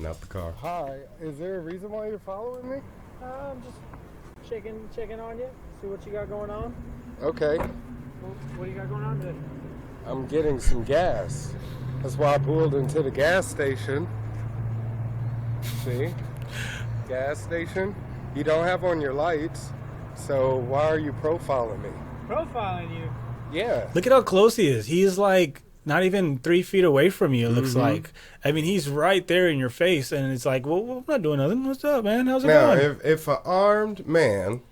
getting out the car. Hi, is there a reason why you're following me? I'm just checking on you, see what you got going on. Okay, What do you got going on today? I'm getting some gas. That's why I pulled into the gas station. See? Gas station. You don't have on your lights, so why are you profiling me? Profiling you? Yeah. Look at how close he is. He's like not even 3 feet away from you, it looks like. I mean, he's right there in your face, and it's like, well, I'm not doing nothing. What's up, man? How's it Now, going? if an armed man,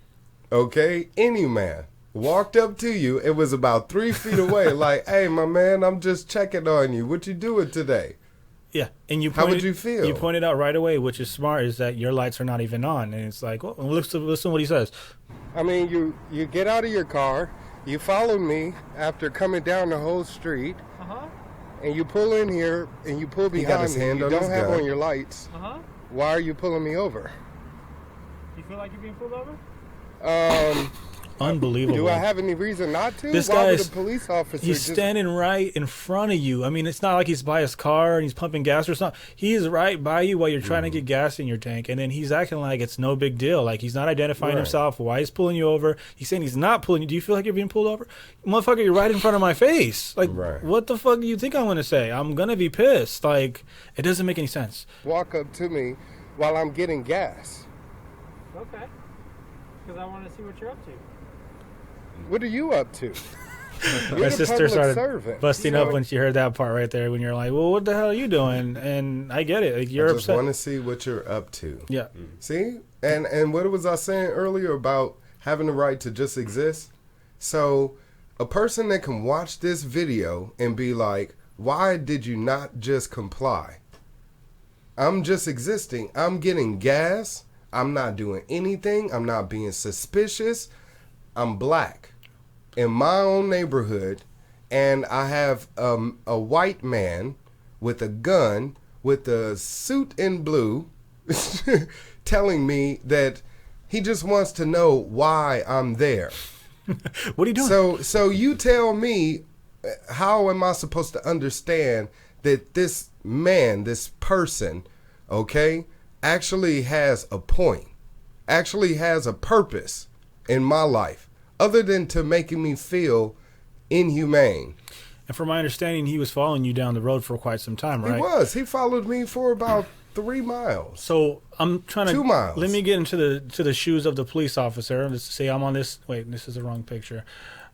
okay, any man, walked up to you, it was about 3 feet away, like, hey, my man, I'm just checking on you. What you doing today? Yeah, and How would you feel? You pointed out right away, which is smart, is that your lights are not even on, and it's like, well, listen to what he says. I mean, you get out of your car, you follow me after coming down the whole street, and you pull in here and you pull got behind his me. hand You on don't his have gun. on your lights. Why are you pulling me over? You feel like you're being pulled over? Unbelievable. Do I have any reason not to? This Why guy would is- a police officer He's just... standing right in front of you. I mean, it's not like he's by his car and he's pumping gas or something. He is right by you while you're trying to get gas in your tank, and then he's acting like it's no big deal. Like he's not identifying Right. himself. Why he's pulling you over? He's saying he's not pulling you. Do you feel like you're being pulled over? Motherfucker, you're right in front of my face. Like, Right. what the fuck do you think I'm going to say? I'm going to be pissed. Like, it doesn't make any sense. walk up to me while I'm getting gas? Okay. Because I want to see what you're up to. What are you up to? You're My the sister public started servant. busting So- up when she heard that part right there, when you're like, well, what the hell are you doing? And I get it. Like, you're I just upset. want to see what you're up to. Yeah. See? And what was I saying earlier about having the right to just exist? So a person that can watch this video and be like, why did you not just comply? I'm just existing. I'm getting gas. I'm not doing anything. I'm not being suspicious. I'm black in my own neighborhood, and I have a white man with a gun with a suit in blue telling me that he just wants to know why I'm there. What are you doing? So you tell me, how am I supposed to understand that this man, this person, okay, actually has a point, actually has a purpose in my life, other than to making me feel inhumane? And from my understanding, he was following you down the road for quite some time, right? He was. He followed me for about 3 miles. So I'm trying to 2 miles. Let me get into the shoes of the police officer. Let's say I'm on this. Wait, this is the wrong picture.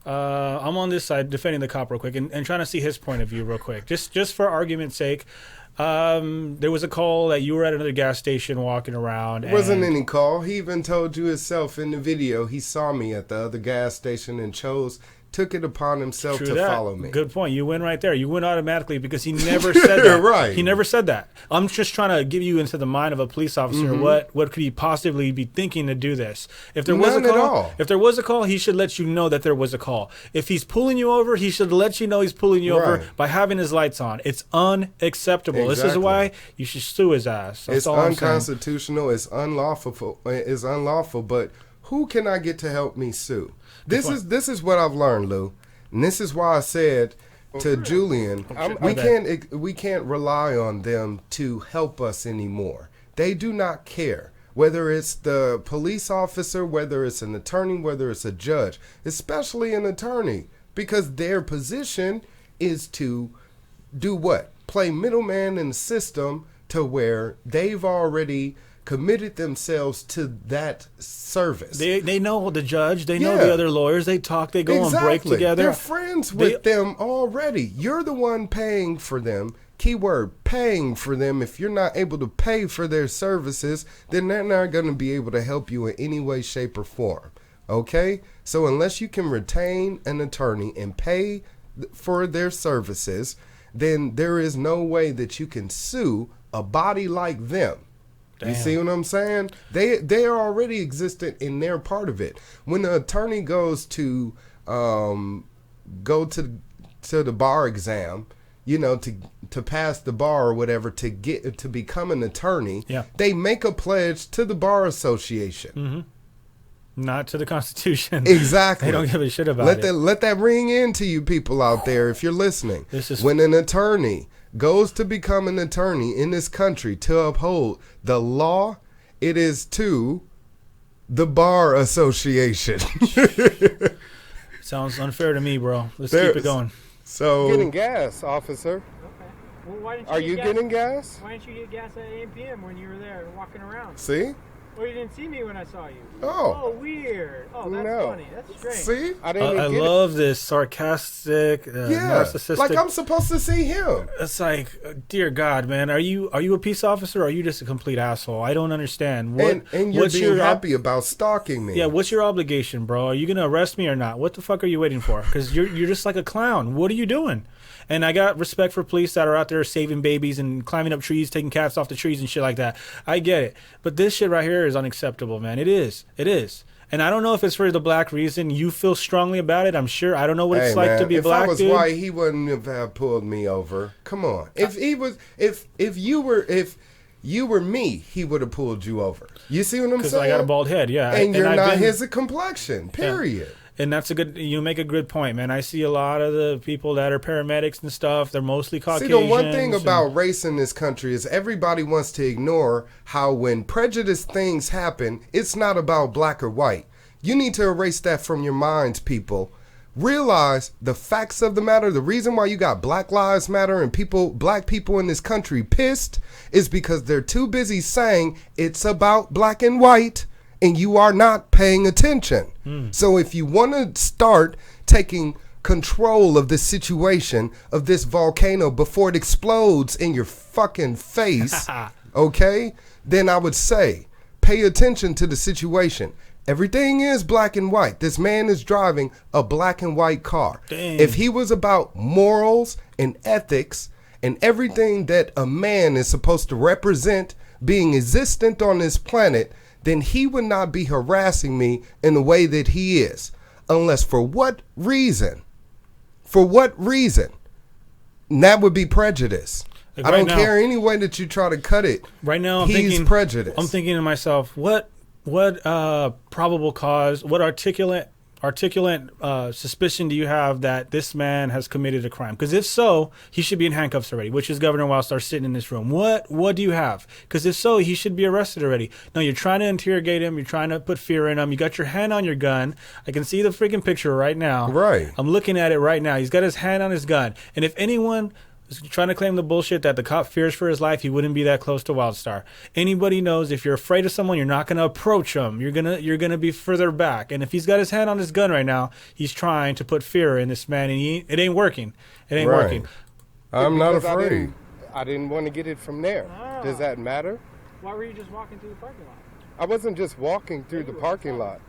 I'm on this side defending the cop real quick and trying to see his point of view real quick, just for argument's sake. There was a call that you were at another gas station walking around. It wasn't any call. He even told you himself in the video he saw me at the other gas station and took it upon himself to follow me. Good point. You win right there. You win automatically because he never said that. Right. He never said that. I'm just trying to give you into the mind of a police officer. What could he possibly be thinking to do this? If there was None a at call, all. if there was a call, he should let you know that there was a call. If he's pulling you over, he should let you know he's pulling you over Right. by having his lights on. It's unacceptable. This is Exactly. why you should sue his ass. That's It's all I'm saying. unconstitutional. It's unlawful. It's unlawful. But who can I get to help me sue? This is what I've learned, Lou, and this is why I said to Julian, we can't rely on them to help us anymore. They do not care whether it's the police officer, whether it's an attorney, whether it's a judge, especially an attorney, because their position is to do what? Play middleman in the system to where they've already committed themselves to that service. They know the judge. They know the other lawyers. They talk. They go on break together. They're friends with them already. You're the one paying for them. Keyword, paying for them. If you're not able to pay for their services, then they're not going to be able to help you in any way, shape, or form. Okay? So unless you can retain an attorney and pay for their services, then there is no way that you can sue a body like them. Damn. You see what I'm saying? They are already existent in their part of it. When the attorney goes to go to the bar exam, to pass the bar or whatever, to become an attorney, they make a pledge to the bar association. Mm-hmm. Not to the Constitution. Exactly. They don't give a shit about it. Let that ring into you people out there if you're listening. This is when an attorney goes to become an attorney in this country to uphold the law, it is to the Bar Association. Sounds unfair to me, bro. Let's keep it going. So Getting gas, officer. Okay. Well, why didn't Are you getting gas? Why didn't you get gas at 8 p.m. when you were there walking around? see? Well, you didn't see me when I saw you. Oh. Weird. Oh, that's No. funny. That's strange. See? I didn't I even get love this sarcastic, Yeah. narcissistic. Like I'm supposed to see him. It's like, dear God, man, are you a peace officer or are you just a complete asshole? I don't understand. What, And you're what's being your happy about stalking me. Yeah, what's your obligation, bro? Are you gonna arrest me or not? What the fuck are you waiting for? Because you're just like a clown. What are you doing? And I got respect for police that are out there saving babies and climbing up trees, taking cats off the trees and shit like that. I get it, but this shit right here is unacceptable, man. It is. And I don't know if it's for the black reason. You feel strongly about it. I'm sure. I don't know what it's like to be if black, I was dude. white, he wouldn't have pulled me over. Come on. If you were me, he would have pulled you over. You see what I'm Because saying? I got a bald head, yeah. and you're I've not been- his complexion. Period. And that's you make a good point, man. I see a lot of the people that are paramedics and stuff. They're mostly See, Caucasians. the one thing and- about race in this country is everybody wants to ignore how when prejudiced things happen, it's not about black or white. You need to erase that from your minds, people. Realize the facts of the matter. The reason why you got Black Lives Matter and black people in this country pissed is because they're too busy saying it's about black and white and you are not paying attention. So if you want to start taking control of the situation of this volcano before it explodes in your fucking face, okay, then I would say pay attention to the situation. Everything is black and white. This man is driving a black and white car. Dang. If he was about morals and ethics and everything that a man is supposed to represent being existent on this planet, then he would not be harassing me in the way that he is. Unless for what reason? For what reason? And that would be prejudice. Like I right don't now- care any way that you try to cut it. Right now, He's prejudiced. I'm thinking to myself, what probable cause, what articulate suspicion do you have that this man has committed a crime? Because if so, he should be in handcuffs already, which is Governor Wildstar sitting in this room. What do you have? Because if so, he should be arrested already. No, you're trying to interrogate him. You're trying to put fear in him. You got your hand on your gun. I can see the freaking picture right now. Right. I'm looking at it right now. He's got his hand on his gun. And if anyone is trying to claim the bullshit that the cop fears for his life, he wouldn't be that close to Wildstar. Anybody knows if you're afraid of someone, you're not going to approach him. You're gonna be further back. And if he's got his hand on his gun right now, he's trying to put fear in this man, and it ain't working. It ain't Right. working. I'm not because afraid. I didn't want to get it from there. Ah. Does that matter? Why were you just walking through the parking lot? I wasn't just walking through the parking lot.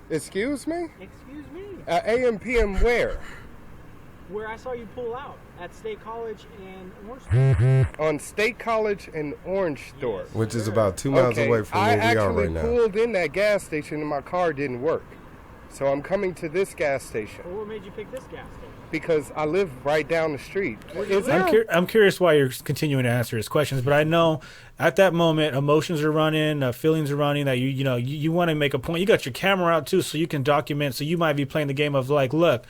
Excuse me? Excuse me. AM/PM where? Where I saw you pull out at State College in Orange. On State College and Orange Store. Which is about 2 miles away from I where we are actually right now. pulled in that gas station and my car didn't work. So I'm coming to this gas station Well, what made you pick this gas station? because I live right down the street. Is there? I'm curious why you're continuing to answer his questions, but I know at that moment emotions are running, feelings are running. That you want to make a point. You got your camera out too, so you can document. So you might be playing the game of like, look,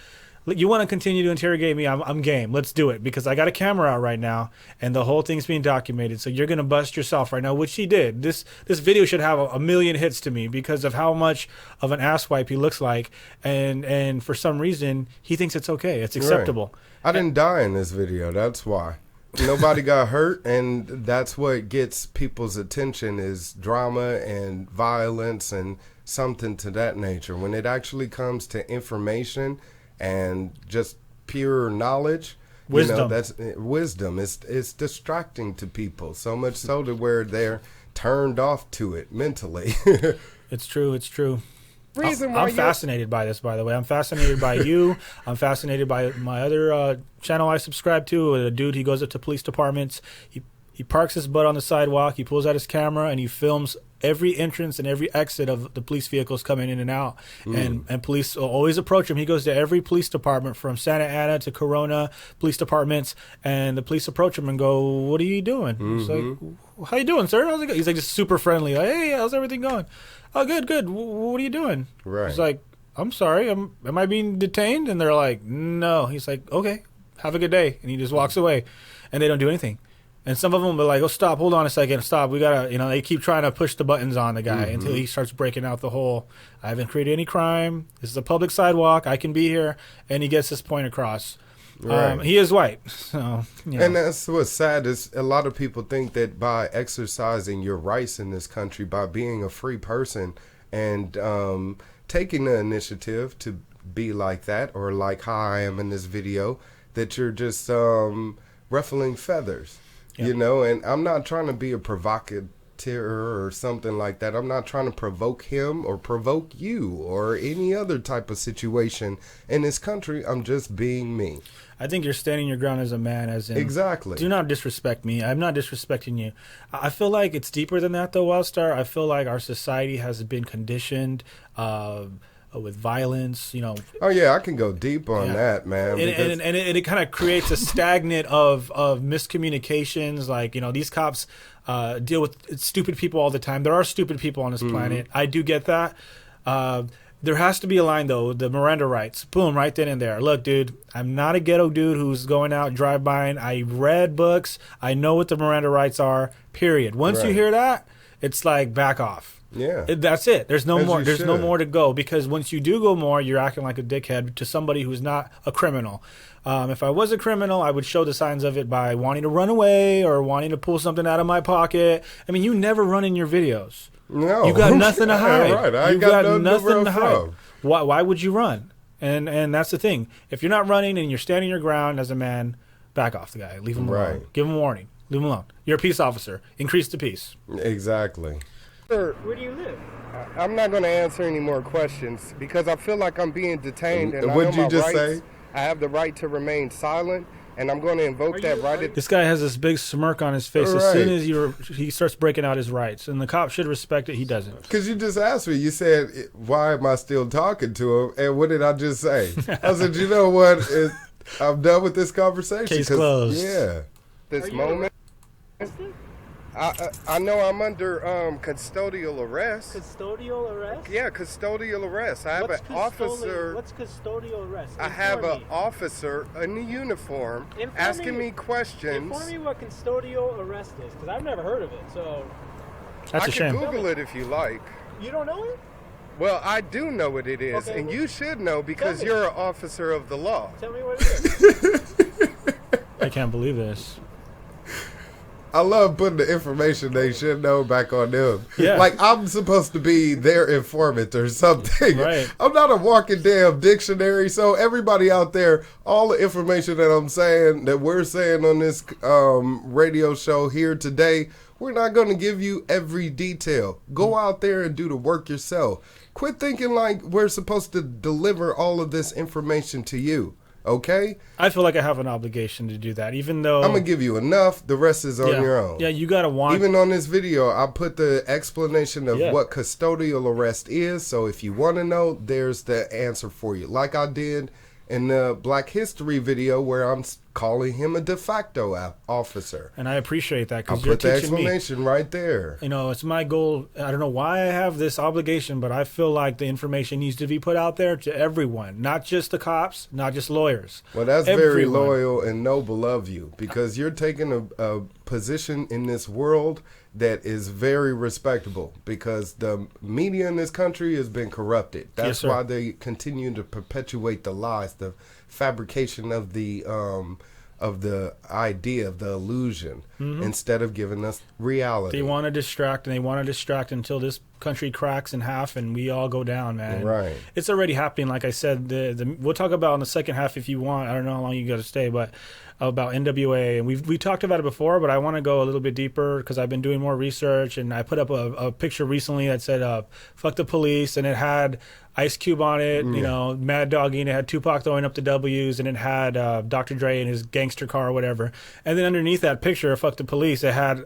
you want to continue to interrogate me? I'm game. Let's do it because I got a camera out right now, and the whole thing's being documented. So you're gonna bust yourself right now, which he did. This video should have a million hits to me because of how much of an asswipe he looks like, and for some reason he thinks it's okay. It's acceptable. I didn't die in this video. That's why. Nobody got hurt, and that's what gets people's attention is drama and violence and something to that nature. When it actually comes to information and just pure knowledge, Wisdom. that's wisdom. It's distracting to people so much so to where they're turned off to it mentally. It's true. It's true. Reason why I'm you- fascinated by this, by the way. I'm fascinated by you. I'm fascinated by my other channel I subscribe to. A dude, he goes up to police departments. He parks his butt on the sidewalk. He pulls out his camera and he films every entrance and every exit of the police vehicles coming in and out. And police will always approach him. He goes to every police department from Santa Ana to Corona police departments, and the police approach him and go, "What are you doing?" He's like, "How you doing, sir? How's it going?" He's like just super friendly. Like, "Hey, how's everything going?" "Oh, good. What are you doing?" Right. He's like, "I'm sorry. Am I being detained?" And they're like, "No." He's like, "Okay, have a good day." And he just walks away. and they don't do anything. And some of them will be like, oh, stop, hold on a second, stop. We got to, they keep trying to push the buttons on the guy until he starts breaking out the whole, I haven't created any crime. This is a public sidewalk. I can be here. And he gets his point across. Right. He is white. So, And that's what's sad is a lot of people think that by exercising your rights in this country, by being a free person and taking the initiative to be like that or like how I am in this video, that you're just ruffling feathers. And I'm not trying to be a provocateur or something like that. I'm not trying to provoke him or provoke you or any other type of situation in this country. I'm just being me. I think you're standing your ground as a man, as in, exactly. Do not disrespect me. I'm not disrespecting you. I feel like it's deeper than that, though, Wildstar. I feel like our society has been conditioned with violence, Oh yeah, I can go deep on that, man. And it kind of creates a stagnant of miscommunications. Like, these cops deal with stupid people all the time. There are stupid people on this planet. I do get that. There has to be a line, though, the Miranda rights. Boom, right then and there. Look, dude, I'm not a ghetto dude who's going out drive-bying. I read books. I know what the Miranda rights are, period. Once you hear that, it's like, back off. Yeah. That's it. There's no more. There's no should. more to go, because once you do go more, you're acting like a dickhead to somebody who's not a criminal. If I was a criminal, I would show the signs of it by wanting to run away or wanting to pull something out of my pocket. I mean, you never run in your videos. No. You got nothing to hide. Right. I you got nothing to hide. From. Why would you run? And that's the thing. If you're not running and you're standing your ground as a man, back off the guy. Leave him alone. Give him a warning. Leave him alone. You're a peace officer. Increase the peace. Exactly. Where do you live? I'm not going to answer any more questions because I feel like I'm being detained. And What'd I know you just rights. say? I have the right to remain silent, and I'm going to invoke that right. This guy has this big smirk on his face as soon as he starts breaking out his rights, and the cop should respect it. He doesn't. Because you just asked me. You said, "Why am I still talking to him?" And what did I just say? I said, "You know what? I'm done with this conversation." Case closed. Yeah. This moment. I know I'm under custodial arrest. Custodial arrest? Yeah, custodial arrest. I have an officer. What's custodial arrest? I have an officer in a uniform asking me questions. Inform me what custodial arrest is, because I've never heard of it. So that's a shame. I can Google it if you like. You don't know it? Well, I do know what it is, and you should know because you're an officer of the law. Tell me what it is. I can't believe this. I love putting the information they should know back on them. Yeah. Like I'm supposed to be their informant or something. Right. I'm not a walking damn dictionary. So everybody out there, all the information that I'm saying, that we're saying on this radio show here today, we're not going to give you every detail. Go out there and do the work yourself. Quit thinking like we're supposed to deliver all of this information to you. Okay? I feel like I have an obligation to do that, even though I'm going to give you enough. The rest is on your own. Yeah, you got to want. Even on this video, I put the explanation of what custodial arrest is. So if you want to know, there's the answer for you. Like I did in the Black History video where I'm calling him a de facto officer. And I appreciate that I because you're put the teaching me. explanation right there. It's my goal. I don't know why I have this obligation, but I feel like the information needs to be put out there to everyone, not just the cops, not just lawyers. Well, that's everyone. very loyal and noble of you because you're taking a position in this world that is very respectable because the media in this country has been corrupted. That's why they continue to perpetuate the lies, the fabrication of the idea, of the illusion, instead of giving us reality. They want to distract, and they want to distract until this country cracks in half and we all go down, man. Right. It's already happening. Like I said, we'll talk about in the second half if you want. I don't know how long you got to stay, but about NWA, and we talked about it before, but I want to go a little bit deeper because I've been doing more research, and I put up a picture recently that said "fuck the police," and it had Ice Cube on it, Mad Doggy, and it had Tupac throwing up the W's, and it had Dr. Dre in his gangster car or whatever, and then underneath that picture of "fuck the police," it had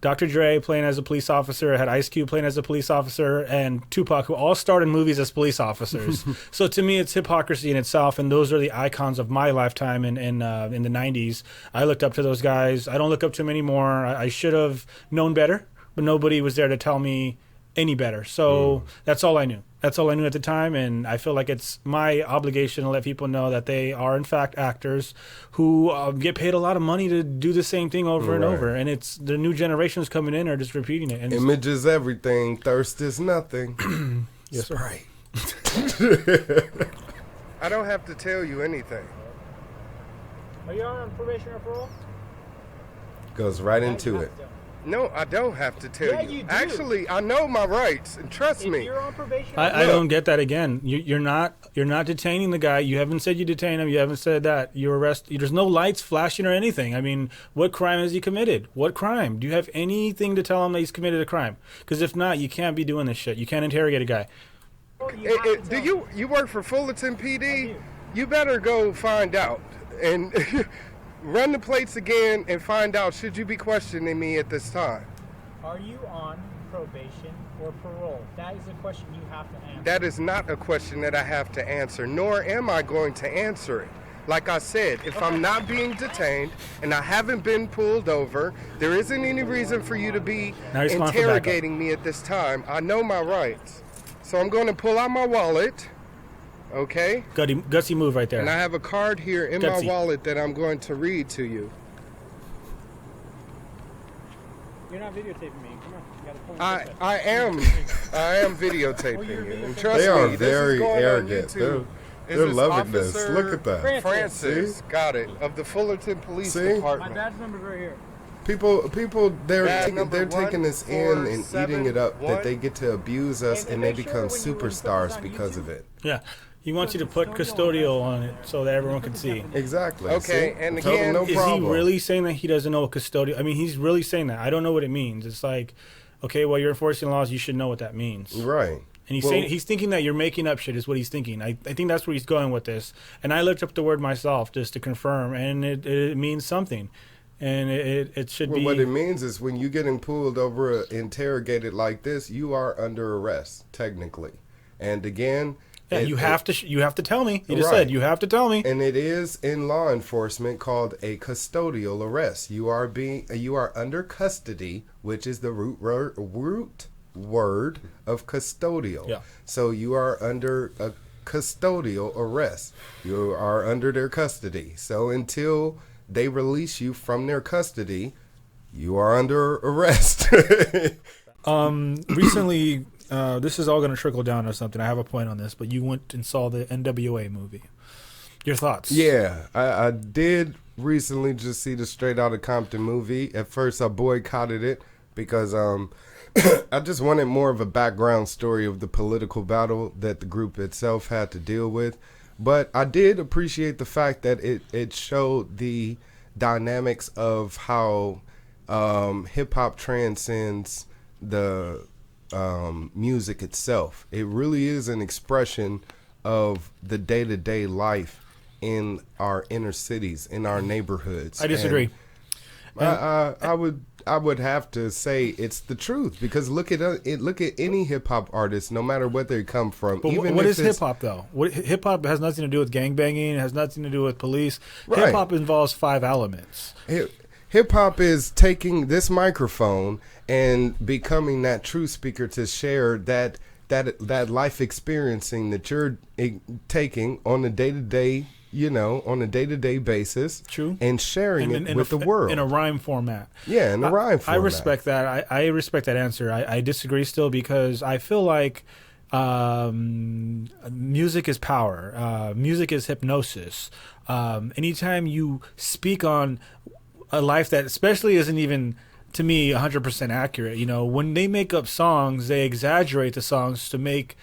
Dr. Dre playing as a police officer, it had Ice Cube playing as a police officer, and Tupac, who all starred in movies as police officers. So to me, it's hypocrisy in itself, and those are the icons of my lifetime in the 90s. I looked up to those guys. I don't look up to them anymore. I should have known better, but nobody was there to tell me any better. So that's all I knew. That's all I knew at the time, and I feel like it's my obligation to let people know that they are in fact actors who get paid a lot of money to do the same thing over and over, and it's the new generations coming in are just repeating it. And image is everything. Thirst is nothing. yes, sir. Right. I don't have to tell you anything. Are you on probation or parole? Goes right Yeah, into you it. have to. No, I don't have to tell Yeah, you. you do. Actually, I know my rights, and trust If me. you're on probation, I don't get that again. You're not detaining the guy. You haven't said you detain him. You haven't said that you arrest. There's no lights flashing or anything. I mean, what crime has he committed? What crime? Do you have anything to tell him that he's committed a crime? Because if not, you can't be doing this shit. You can't interrogate a guy. you have to Do tell you work for Fullerton I PD? do. You better go find out and run the plates again and find out should you be questioning me at this time. Are you on probation or parole? That is a question you have to answer. That is not a question that I have to answer, nor am I going to answer it. Like I said, if I'm not being detained and I haven't been pulled over, there isn't any reason for you to be Now he's calling for backup. interrogating me at this time. I know my rights. So I'm going to pull out my wallet, okay? Gutsy move right And I there. have a card here in Gutsy. my wallet that I'm going to read to you. You're not videotaping me. Come on. You gotta pull I this I am videotaping Oh, you're you. And videotaping. trust They are me, very this is going arrogant. on YouTube. They're This is loving this. Officer Look at that. Francis, See? got it, of the Fullerton Police See? My Department. badge number's right here. People, they're Bag number they're taking this in and eating it up. 147-1. That they get to abuse us And and they make sure become when you put this superstars on because YouTube- of it. Yeah. He wants you to put custodial on it so that everyone can see. Exactly. Okay, see? and Tell them again, no Is problem. he really saying that he doesn't know what custodial? I mean, he's really saying that. I don't know what it means. It's like, okay, well, you're enforcing laws. You should know what that means. Right. And he's Well- saying he's thinking that you're making up shit is what he's thinking. I think that's where he's going with this. And I looked up the word myself just to confirm, and it means something. And it should Well, be. what it means is when you're getting pulled over, interrogated like this, you are under arrest technically. And again, yeah, you have to tell me. You just Right. said you have to tell me. and it is in law enforcement called a custodial arrest. You are under custody, which is the root word of custodial. Yeah. So you are under a custodial arrest. You are under their custody. So until they release you from their custody, you are under arrest. Recently, this is all going to trickle down or something. I have a point on this, but you went and saw the NWA movie. Your thoughts? Yeah, I did recently just see the Straight Outta Compton movie. At first, I boycotted it because I just wanted more of a background story of the political battle that the group itself had to deal with. But I did appreciate the fact that it showed the dynamics of how hip-hop transcends the music itself. It really is an expression of the day-to-day life in our inner cities, in our neighborhoods. I disagree. And I would have to say it's the truth because look at any hip hop artist, no matter where they come from. But even what if is it's- hip hop though? Hip hop has nothing to do with gangbanging. It has nothing to do with police. Right. Hip hop involves 5 elements. Hip hop is taking this microphone and becoming that true speaker to share that life experiencing that you're taking on a day-to-day, on a day-to-day basis. True. And sharing it with the world. in a rhyme format. Yeah, in a rhyme I format. respect that. I respect that answer. I disagree still because I feel like music is power. Music is hypnosis. Anytime you speak on a life that especially isn't even, to me, 100% accurate, when they make up songs, they exaggerate the songs to make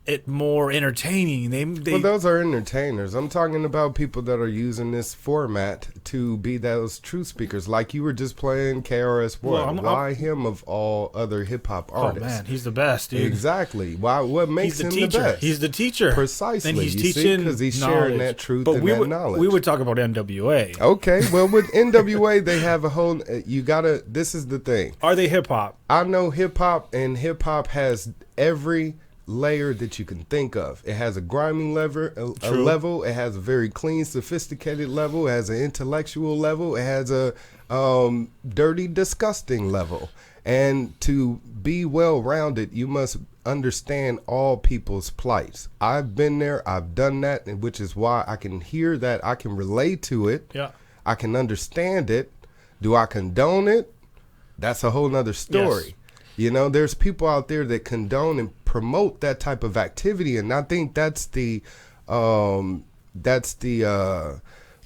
it more entertaining. Well, those are entertainers. I'm talking about people that are using this format to be those true speakers. Like you were just playing KRS-One. Well, Why him of all other hip hop artists? Oh man, he's the best, dude. Exactly. Why? What makes He's the him teacher. the best? He's the teacher. Precisely. And he's you teaching because he's knowledge. sharing that truth But and we that would, knowledge. We would talk about NWA. Okay. Well, with NWA, they have a whole. You gotta. This is the thing. Are they hip hop? I know hip hop, and hip hop has every layer that you can think of. It has a grimy level, a level. It has a very clean, sophisticated level. It has an intellectual level. It has a dirty, disgusting level. And to be well-rounded, you must understand all people's plights. I've been there. I've done that, and which is why I can hear that. I can relate to it. Yeah. I can understand it. Do I condone it? That's a whole nother story. Yes. You know, there's people out there that condone and promote that type of activity, and I think that's the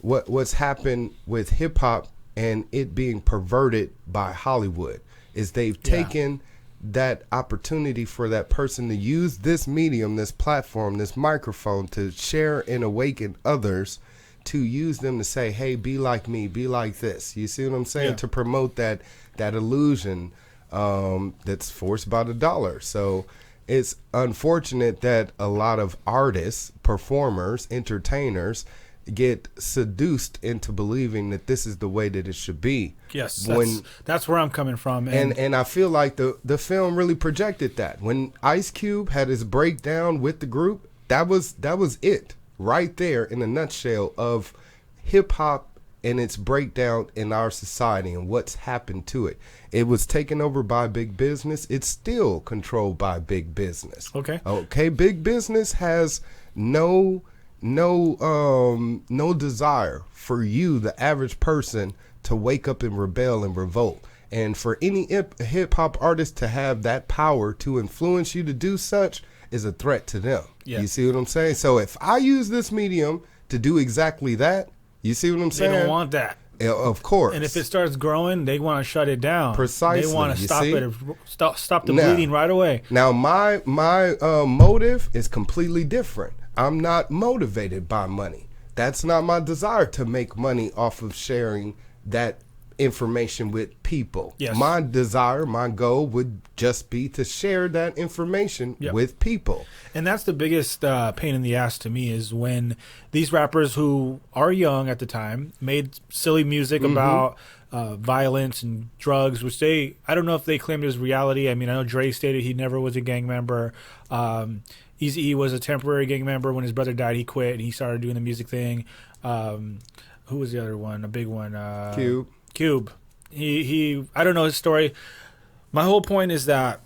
what's happened with hip hop and it being perverted by Hollywood is they've taken that opportunity for that person to use this medium, this platform, this microphone to share and awaken others, to use them to say, hey, be like me, be like this. You see what I'm saying? Yeah. To promote that illusion that's forced by the dollar. So it's unfortunate that a lot of artists, performers, entertainers get seduced into believing that this is the way that it should be. Yes, that's where I'm coming from. And I feel like the film really projected that. When Ice Cube had his breakdown with the group, that was it right there in a nutshell of hip hop and its breakdown in our society and what's happened to it. It was taken over by big business. It's still controlled by big business. Okay. Big business has no desire for you, the average person, to wake up and rebel and revolt. And for any hip hop artist to have that power to influence you to do such is a threat to them. Yeah. You see what I'm saying? So if I use this medium to do exactly that, you see what I'm saying? They don't want that. Of course. And if it starts growing, they want to shut it down. Precisely. They want to stop it, stop the bleeding right away. Now, my motive is completely different. I'm not motivated by money. That's not my desire to make money off of sharing that information with people. Yes. My desire, my goal would just be to share that information with people. And that's the biggest pain in the ass to me, is when these rappers who are young at the time made silly music about violence and drugs, which I don't know if they claimed as reality. I mean, I know Dre stated he never was a gang member. Eazy-E was a temporary gang member. When his brother died, he quit and he started doing the music thing. Who was the other one? A big one. Cube. He I don't know his story. My whole point is that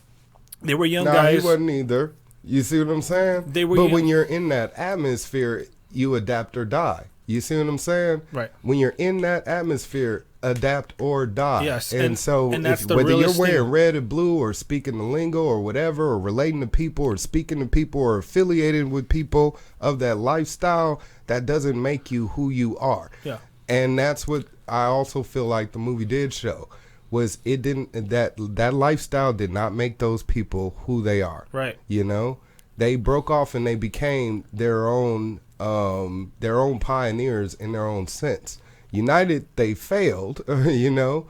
they were young guys. He wasn't either. You see what I'm saying? They were but when you're in that atmosphere, you adapt or die. You see what I'm saying? Right. When you're in that atmosphere, adapt or die. Yes. And so that's whether you're wearing red or blue or speaking the lingo or whatever, or relating to people or speaking to people or affiliated with people of that lifestyle, that doesn't make you who you are. Yeah. And that's what I also feel like the movie did show, was it didn't, that lifestyle did not make those people who they are. Right. You know, they broke off and they became their own pioneers in their own sense. United, they failed, you know,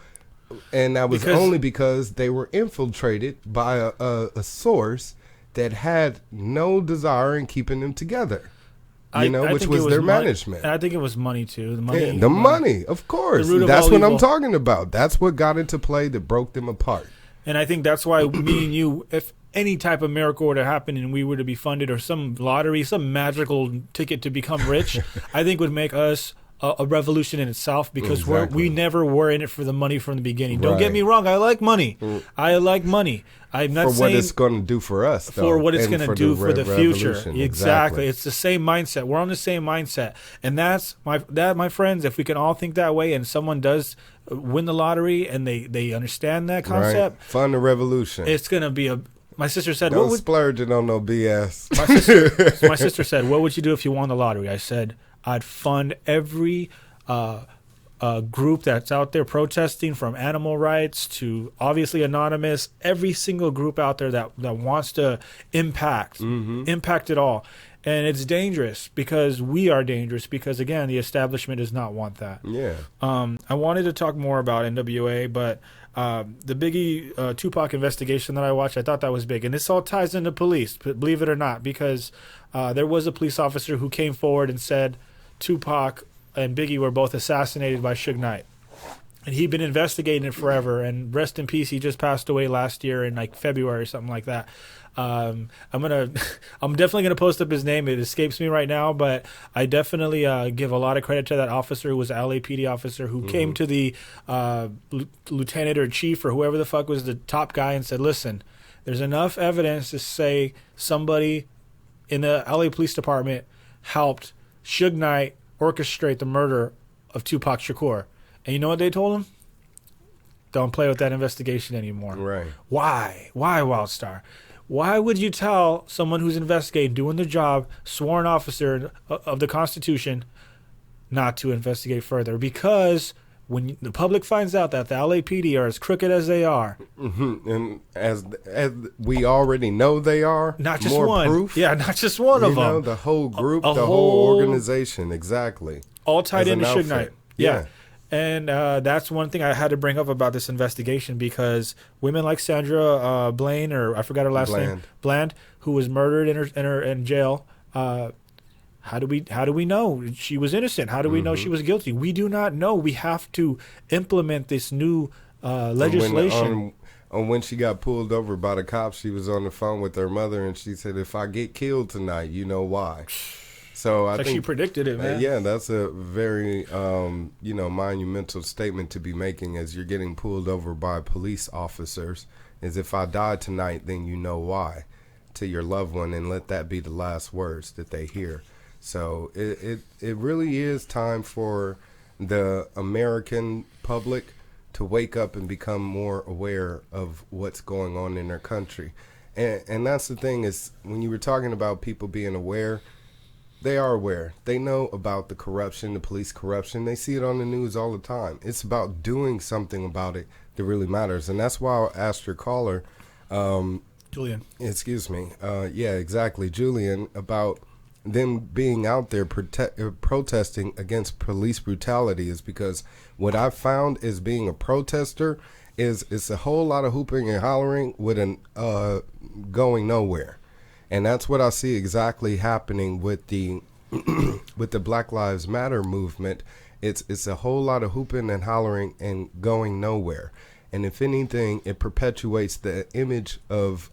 and that was only because they were infiltrated by a source that had no desire in keeping them together. Which was their management. And I think it was money too. The money, of course. That's what I'm talking about. That's what got into play that broke them apart. And I think that's why me and you, if any type of miracle were to happen and we were to be funded, or some lottery, some magical ticket to become rich, I think would make us a revolution in itself, because we never were in it for the money from the beginning. Don't get me wrong. I like money. I like money. I'm not saying what it's going to do for us, though, for what it's going to do for the future. Exactly. It's the same mindset. We're on the same mindset, and that's my friends. If we can all think that way, and someone does win the lottery and they understand that concept, fund the revolution. It's going to be My sister said, "Don't splurge it on no BS." My sister said, "What would you do if you won the lottery?" I said, I'd fund every group that's out there protesting, from animal rights to obviously anonymous, every single group out there that wants to impact it all. And it's dangerous, because we are dangerous, because, again, the establishment does not want that. Yeah. I wanted to talk more about NWA, but the Biggie Tupac investigation that I watched, I thought that was big. And this all ties into police, believe it or not, because there was a police officer who came forward and said Tupac and Biggie were both assassinated by Suge Knight. and he'd been investigating it forever. And rest in peace, he just passed away last year in like February or something like that. I'm definitely gonna post up his name. It escapes me right now, but I definitely give a lot of credit to that officer who was an LAPD officer who came to the lieutenant or chief or whoever the fuck was the top guy and said, "Listen, there's enough evidence to say somebody in the LA Police Department helped Suge Knight orchestrate the murder of Tupac Shakur." And you know what they told him? Don't play with that investigation anymore. Right. Why? Why, Wildstar? Why would you tell someone who's investigating, doing their job, sworn officer of the Constitution, not to investigate further? Because when the public finds out that the LAPD are as crooked as they are, and as we already know they are, not just more one, proof, not just one of them, the whole group, a the whole organization, exactly, all tied as into an Suge outfit. Knight. Yeah. And that's one thing I had to bring up about this investigation, because women like Sandra Blaine, or I forgot her last name, Bland, who was murdered in jail. How do we know she was innocent? How do we know she was guilty? We do not know. We have to implement this new legislation. When she got pulled over by the cops, she was on the phone with her mother, and she said, "If I get killed tonight, you know why." So I think she predicted it, man. Yeah, that's a very monumental statement to be making as you're getting pulled over by police officers. Is if I die tonight, then you know why, to your loved one, and let that be the last words that they hear. So it really is time for the American public to wake up and become more aware of what's going on in their country. And that's the thing, is when you were talking about people being aware, they are aware. They know about the corruption, the police corruption. They see it on the news all the time. It's about doing something about it that really matters. And that's why I asked your caller, Julian. Excuse me. Yeah, exactly. Julian, about them being out there protesting against police brutality, is because what I've found is being a protester is it's a whole lot of hooping and hollering with an going nowhere. And that's what I see exactly happening with the with the Black Lives Matter movement. It's a whole lot of hooping and hollering and going nowhere. And if anything, it perpetuates the image of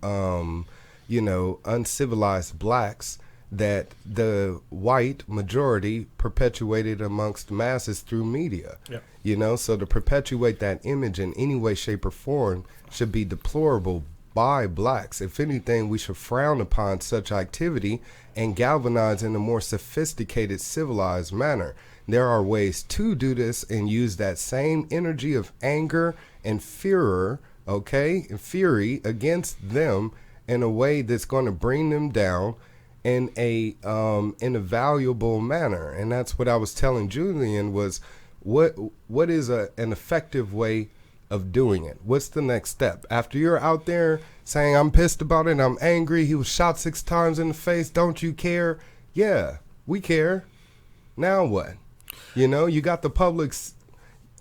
uncivilized blacks that the white majority perpetuated amongst masses through media. Yep. So to perpetuate that image in any way, shape, or form should be deplorable by blacks. If anything, we should frown upon such activity and galvanize in a more sophisticated, civilized manner. There are ways to do this and use that same energy of anger and fury against them in a way that's going to bring them down in a valuable manner. And that's what I was telling Julian, was what is an effective way of doing it? What's the next step? After you're out there saying, "I'm pissed about it, I'm angry, he was shot 6 times in the face, don't you care?" Yeah, we care. Now what? You got the public's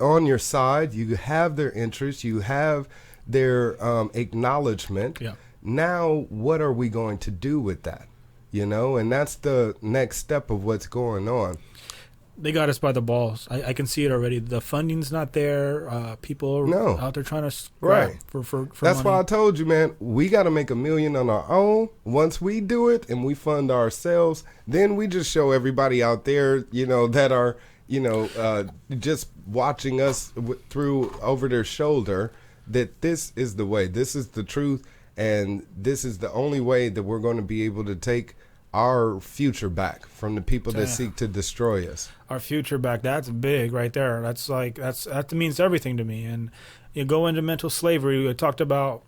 on your side, you have their interest, you have their acknowledgement. Yeah. Now what are we going to do with that? And that's the next step of what's going on. They got us by the balls. I can see it already. The funding's not there. People are out there trying to scrap for That's money. why I told you, man, we got to make $1 million on our own. Once we do it and we fund ourselves, then we just show everybody out there, that are, just watching us through over their shoulder, that this is the way, this is the truth, and this is the only way that we're going to be able to take our future back from the people that seek to destroy us. Our future back, that's big right there. That means everything to me. And you go into mental slavery. We talked about,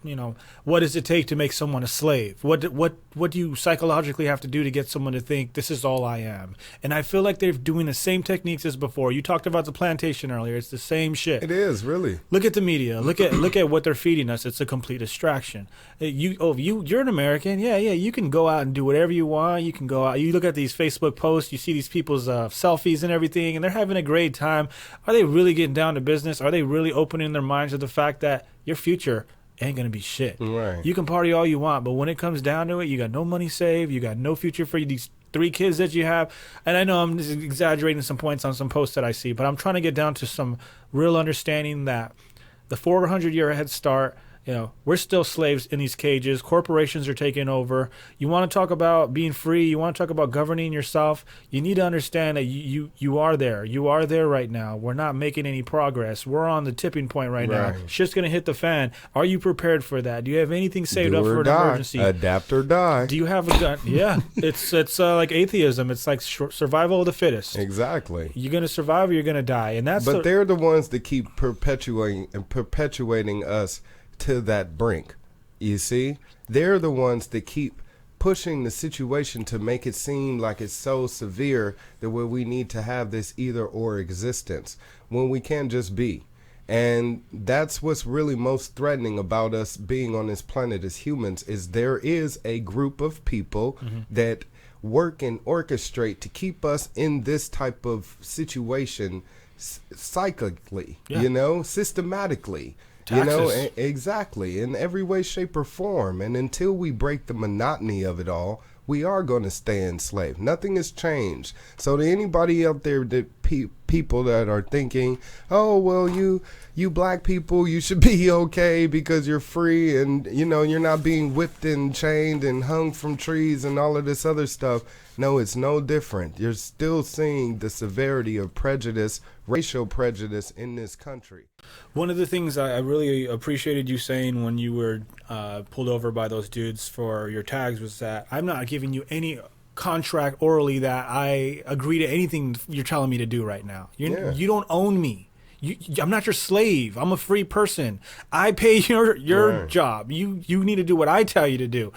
what does it take to make someone a slave? What do you psychologically have to do to get someone to think this is all I am? And I feel like they're doing the same techniques as before. You talked about the plantation earlier. It's the same shit. It is, really. Look at the media. Look at what they're feeding us. It's a complete distraction. You're an American. Yeah. You can go out and do whatever you want. You can go out. You look at these Facebook posts. You see these people's selfies and everything, and they're having a great time. Are they really getting down to business? Are they really opening their minds to the fact that your future ain't gonna be shit? Right. You can party all you want, but when it comes down to it, you got no money saved. You got no future for these 3 kids that you have. And I know I'm just exaggerating some points on some posts that I see, but I'm trying to get down to some real understanding that the 400-year head start, we're still slaves in these cages. Corporations are taking over. You want to talk about being free? You want to talk about governing yourself? You need to understand that you are there. You are there right now. We're not making any progress. We're on the tipping point right now. Shit's going to hit the fan. Are you prepared for that? Do you have anything saved up for an emergency? Adapt or die. Do you have a gun? Yeah. It's like atheism. It's like survival of the fittest. Exactly. You're going to survive or you're going to die. And But they're the ones that keep perpetuating us to that brink. You see, they're the ones that keep pushing the situation to make it seem like it's so severe that where we need to have this either or existence when we can just be. And that's what's really most threatening about us being on this planet as humans, is there is a group of people that work and orchestrate to keep us in this type of situation cyclically, systematically. Taxes. Exactly, in every way, shape, or form. And until we break the monotony of it all, we are going to stay enslaved. Nothing has changed. So to anybody out there, that people that are thinking, oh, well, you black people, you should be okay because you're free and, you're not being whipped and chained and hung from trees and all of this other stuff. No, it's no different. You're still seeing the severity of prejudice, racial prejudice in this country. One of the things I really appreciated you saying when you were pulled over by those dudes for your tags was that I'm not giving you any contract orally that I agree to anything you're telling me to do right now. You don't own me. I'm not your slave. I'm a free person. I pay your job. You need to do what I tell you to do.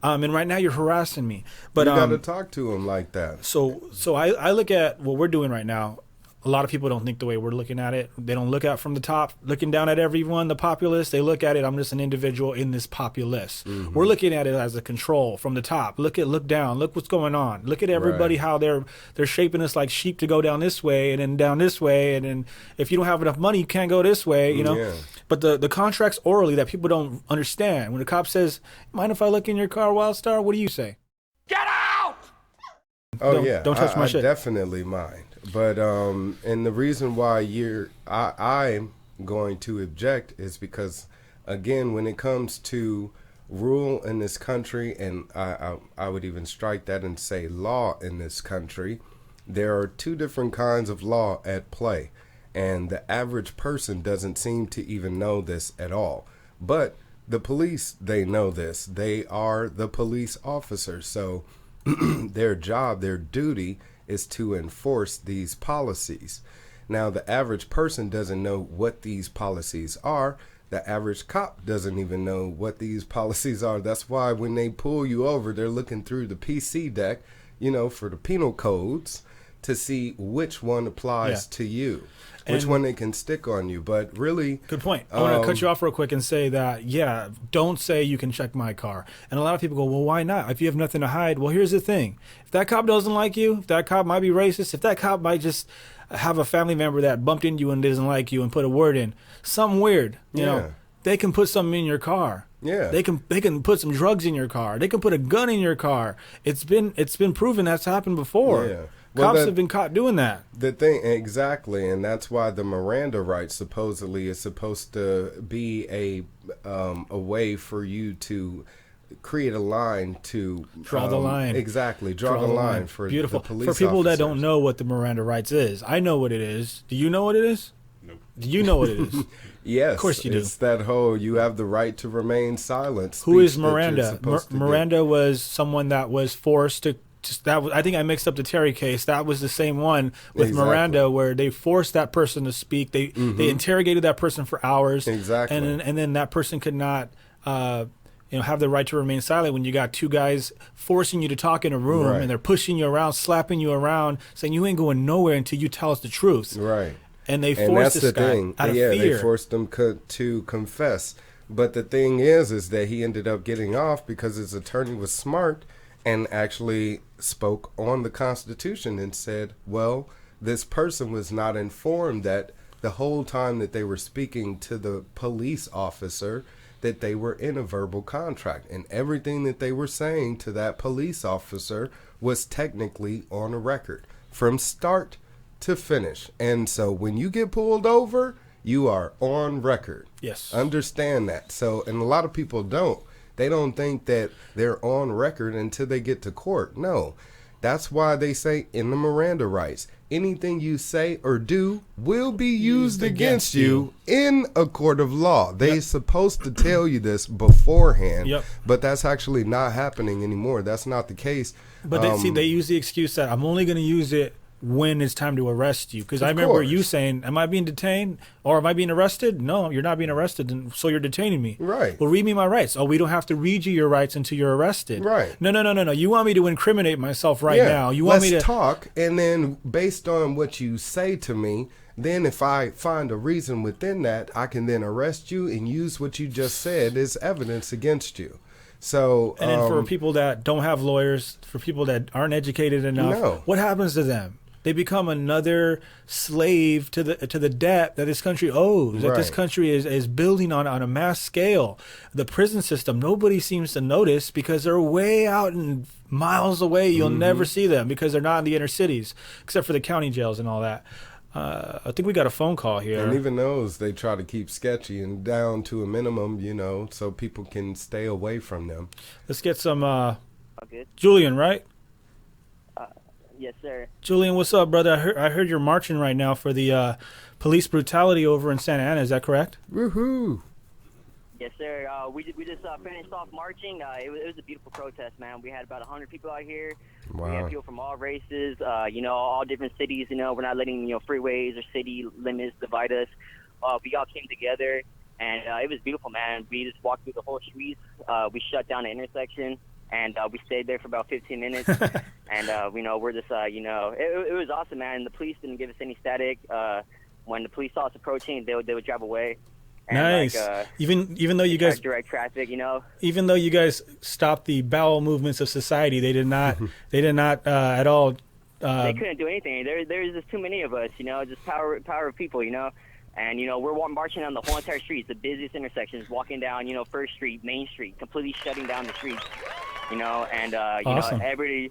And right now you're harassing me. But you got to talk to him like that. So I look at what we're doing right now. A lot of people don't think the way we're looking at it. They don't look at from the top, looking down at everyone, the populace. They look at it, I'm just an individual in this populace. We're looking at it as a control from the top. Look down. Look what's going on. Look at everybody, how they're shaping us like sheep to go down this way and then down this way. And then if you don't have enough money, you can't go this way, Yeah. But the contracts orally that people don't understand. When the cop says, mind if I look in your car, Wildstar? What do you say? Get out! Don't touch my shit. I definitely mind. But and the reason why I'm going to object is because, again, when it comes to rule in this country, and I would even strike that and say law in this country, there are 2 different kinds of law at play, and the average person doesn't seem to even know this at all. But the police, they know this. They are the police officers, so their job, their duty is to enforce these policies. Now, the average person doesn't know what these policies are. The average cop doesn't even know what these policies are. That's why when they pull you over, they're looking through the PC deck, for the penal codes to see which one applies to you, which one they can stick on you. But really... Good point. I want to cut you off real quick and say that, don't say you can check my car. And a lot of people go, well, why not? If you have nothing to hide. Well, here's the thing. If that cop doesn't like you, if that cop might be racist, if that cop might just have a family member that bumped into you and doesn't like you and put a word in, something weird, you know, they can put something in your car. Yeah. They can put some drugs in your car. They can put a gun in your car. It's been proven that's happened before. Yeah. Cops have been caught doing that. The thing, exactly, and that's why the Miranda rights supposedly is supposed to be a way for you to create a line to draw the line. Exactly, draw the line for beautiful the police for people officers. that don't know what the Miranda rights is. I know what it is. Do you know what it is? Nope. Do you know what it is? Yes, of course you do. It's that whole you have the right to remain silent. Who is Miranda? Miranda was someone that was forced to. I think I mixed up the Terry case. That was the same one with Miranda, where they forced that person to speak. They interrogated that person for hours. Exactly. And then that person could not have the right to remain silent when you got 2 guys forcing you to talk in a room and they're pushing you around, slapping you around, saying you ain't going nowhere until you tell us the truth. Right. And they forced this guy out of fear. They forced him to confess. But the thing is that he ended up getting off because his attorney was smart and actually spoke on the Constitution and said, well, this person was not informed that the whole time that they were speaking to the police officer, that they were in a verbal contract, and everything that they were saying to that police officer was technically on a record from start to finish. And so when you get pulled over, you are on record. Yes. Understand that. So, and a lot of people don't. They don't think that they're on record until they get to court. No. That's why they say in the Miranda rights, anything you say or do will be used against you in a court of law. They're supposed to tell you this beforehand, but that's actually not happening anymore. That's not the case. But they use the excuse that I'm only going to use it when it's time to arrest you. Because I remember you saying, am I being detained or am I being arrested? No, you're not being arrested, and so you're detaining me. Right. Well, read me my rights. Oh, we don't have to read you your rights until you're arrested. Right. No. You want me to incriminate myself now. You want me to talk, and then based on what you say to me, then if I find a reason within that, I can then arrest you and use what you just said as evidence against you. So, and then for people that don't have lawyers, for people that aren't educated enough, what happens to them? They become another slave to the debt that this country owes, that this country is building on a mass scale. The prison system, nobody seems to notice because they're way out and miles away. You'll never see them because they're not in the inner cities, except for the county jails and all that. I think we got a phone call here. And even those, they try to keep sketchy and down to a minimum, so people can stay away from them. Let's get some Julian, right? Yes, sir. Julian, what's up, brother? I heard you're marching right now for the police brutality over in Santa Ana. Is that correct? Woohoo! Yes, sir. We just finished off marching. It was a beautiful protest, man. We had about 100 people out here. Wow. We had people from all races, all different cities. We're not letting freeways or city limits divide us. We all came together, and it was beautiful, man. We just walked through the whole streets. We shut down the intersection. And we stayed there for about 15 minutes, and we're just it was awesome, man. The police didn't give us any static. When the police saw us approaching, they would drive away. And nice. Even though you guys direct traffic, even though you guys stopped the bowel movements of society, they did not at all. They couldn't do anything. There's just too many of us, just power of people, And, we're marching down the whole entire street. It's the busiest intersections, walking down, First Street, Main Street, completely shutting down the streets, and, awesome. everybody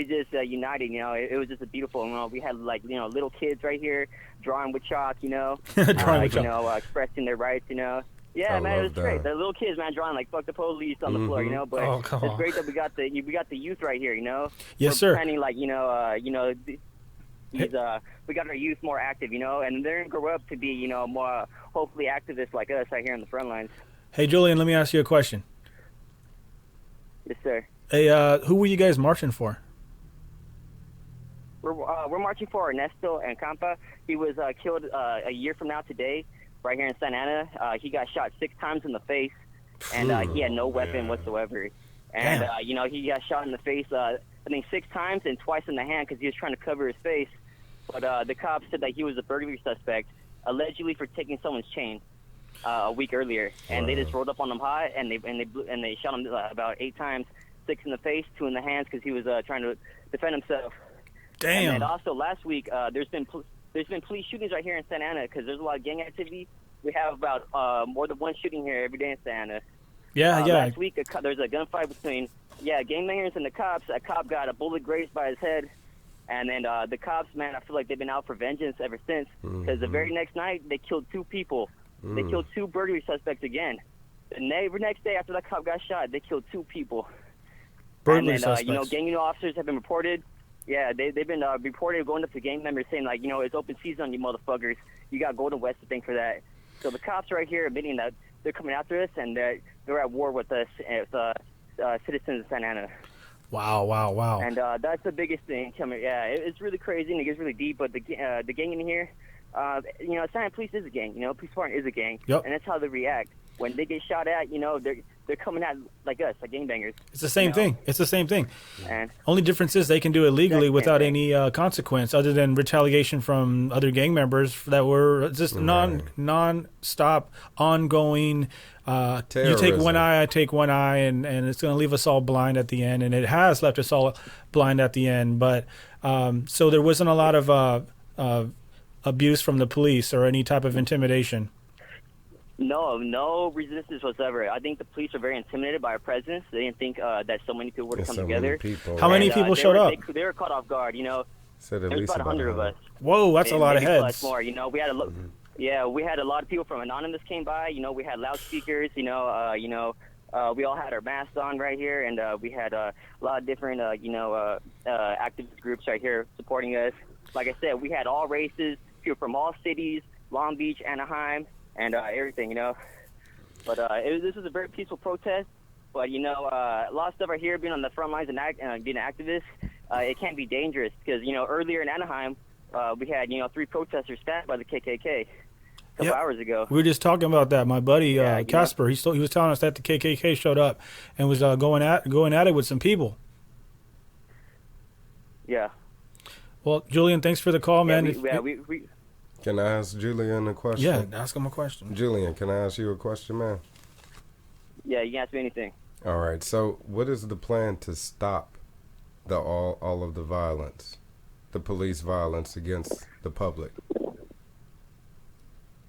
just united, it was just a beautiful, we had, little kids right here drawing with chalk, expressing their rights, Yeah, man, it was great. The little kids, man, drawing like "fuck the police" on the floor, But it's great that we got the youth right here, Yes, sir. Planning, we got our youth more active, and they're gonna grow up to be, more hopefully activists like us out here on the front lines. Hey, Julian, let me ask you a question. Yes, sir. Hey, who were you guys marching for? We're marching for Ernesto and Campa. He was killed a year from now today, right here in Santa Ana. He got shot 6 times in the face, and he had no weapon whatsoever. And he got shot in the face, I think 6 times and twice in the hand because he was trying to cover his face. But the cops said that he was a burglary suspect, allegedly for taking someone's chain a week earlier. And they just rolled up on him hot, and they shot him about 8 times, 6 in the face, 2 in the hands because he was trying to defend himself. Damn. And also last week, there's been police shootings right here in Santa Ana because there's a lot of gang activity. We have about more than one shooting here every day in Santa Ana. Yeah. Last week, there's a gunfight between gangbangers and the cops. A cop got a bullet grazed by his head, and then the cops, man, I feel like they've been out for vengeance ever since. Because the very next night, they killed 2 people. They killed 2 burglary suspects again. The next day after that cop got shot, they killed 2 people. Burglary and then, suspects. Gang officers have been reported. Yeah, they've been reported going up to gang members saying, like, it's open season on you motherfuckers. You got Golden West to thank for that. So the cops right here admitting that they're coming after us and they're at war with us as citizens of Santa Ana. Wow. And that's the biggest thing coming. Yeah, it's really crazy and it gets really deep. But the gang in here, Santa Ana Police is a gang. Police department is a gang. Yep. And that's how they react. When they get shot at, they're coming at like us, like gangbangers. It's the same thing. It's the same thing. And only difference is they can do it legally without any consequence, other than retaliation from other gang members that were just non-stop, ongoing. You take one eye, I take one eye, and it's going to leave us all blind at the end, and it has left us all blind at the end. But so there wasn't a lot of abuse from the police or any type of intimidation. No resistance whatsoever. I think the police are very intimidated by our presence. They didn't think that so many people would come together. How many people showed up? They were caught off guard. Said there was about 100 of us. Whoa, that's a lot of maybe heads. Plus more. We had we had a lot of people from Anonymous came by. We had loudspeakers. We all had our masks on right here, and we had a lot of different activist groups right here supporting us. Like I said, we had all races, people from all cities, Long Beach, Anaheim, and everything. But this was a very peaceful protest. But a lot of stuff right here, being on the front lines and being an activist, it can be dangerous because earlier in Anaheim, we had 3 protesters stabbed by the KKK a couple hours ago. We were just talking about that. My buddy Casper, he was telling us that the KKK showed up and was going at it with some people. Yeah. Well, Julian, thanks for the call, man. Can I ask Julian a question? Yeah, ask him a question. Julian, can I ask you a question, man? Yeah, you can ask me anything. All right. So, what is the plan to stop all of the violence, the police violence against the public?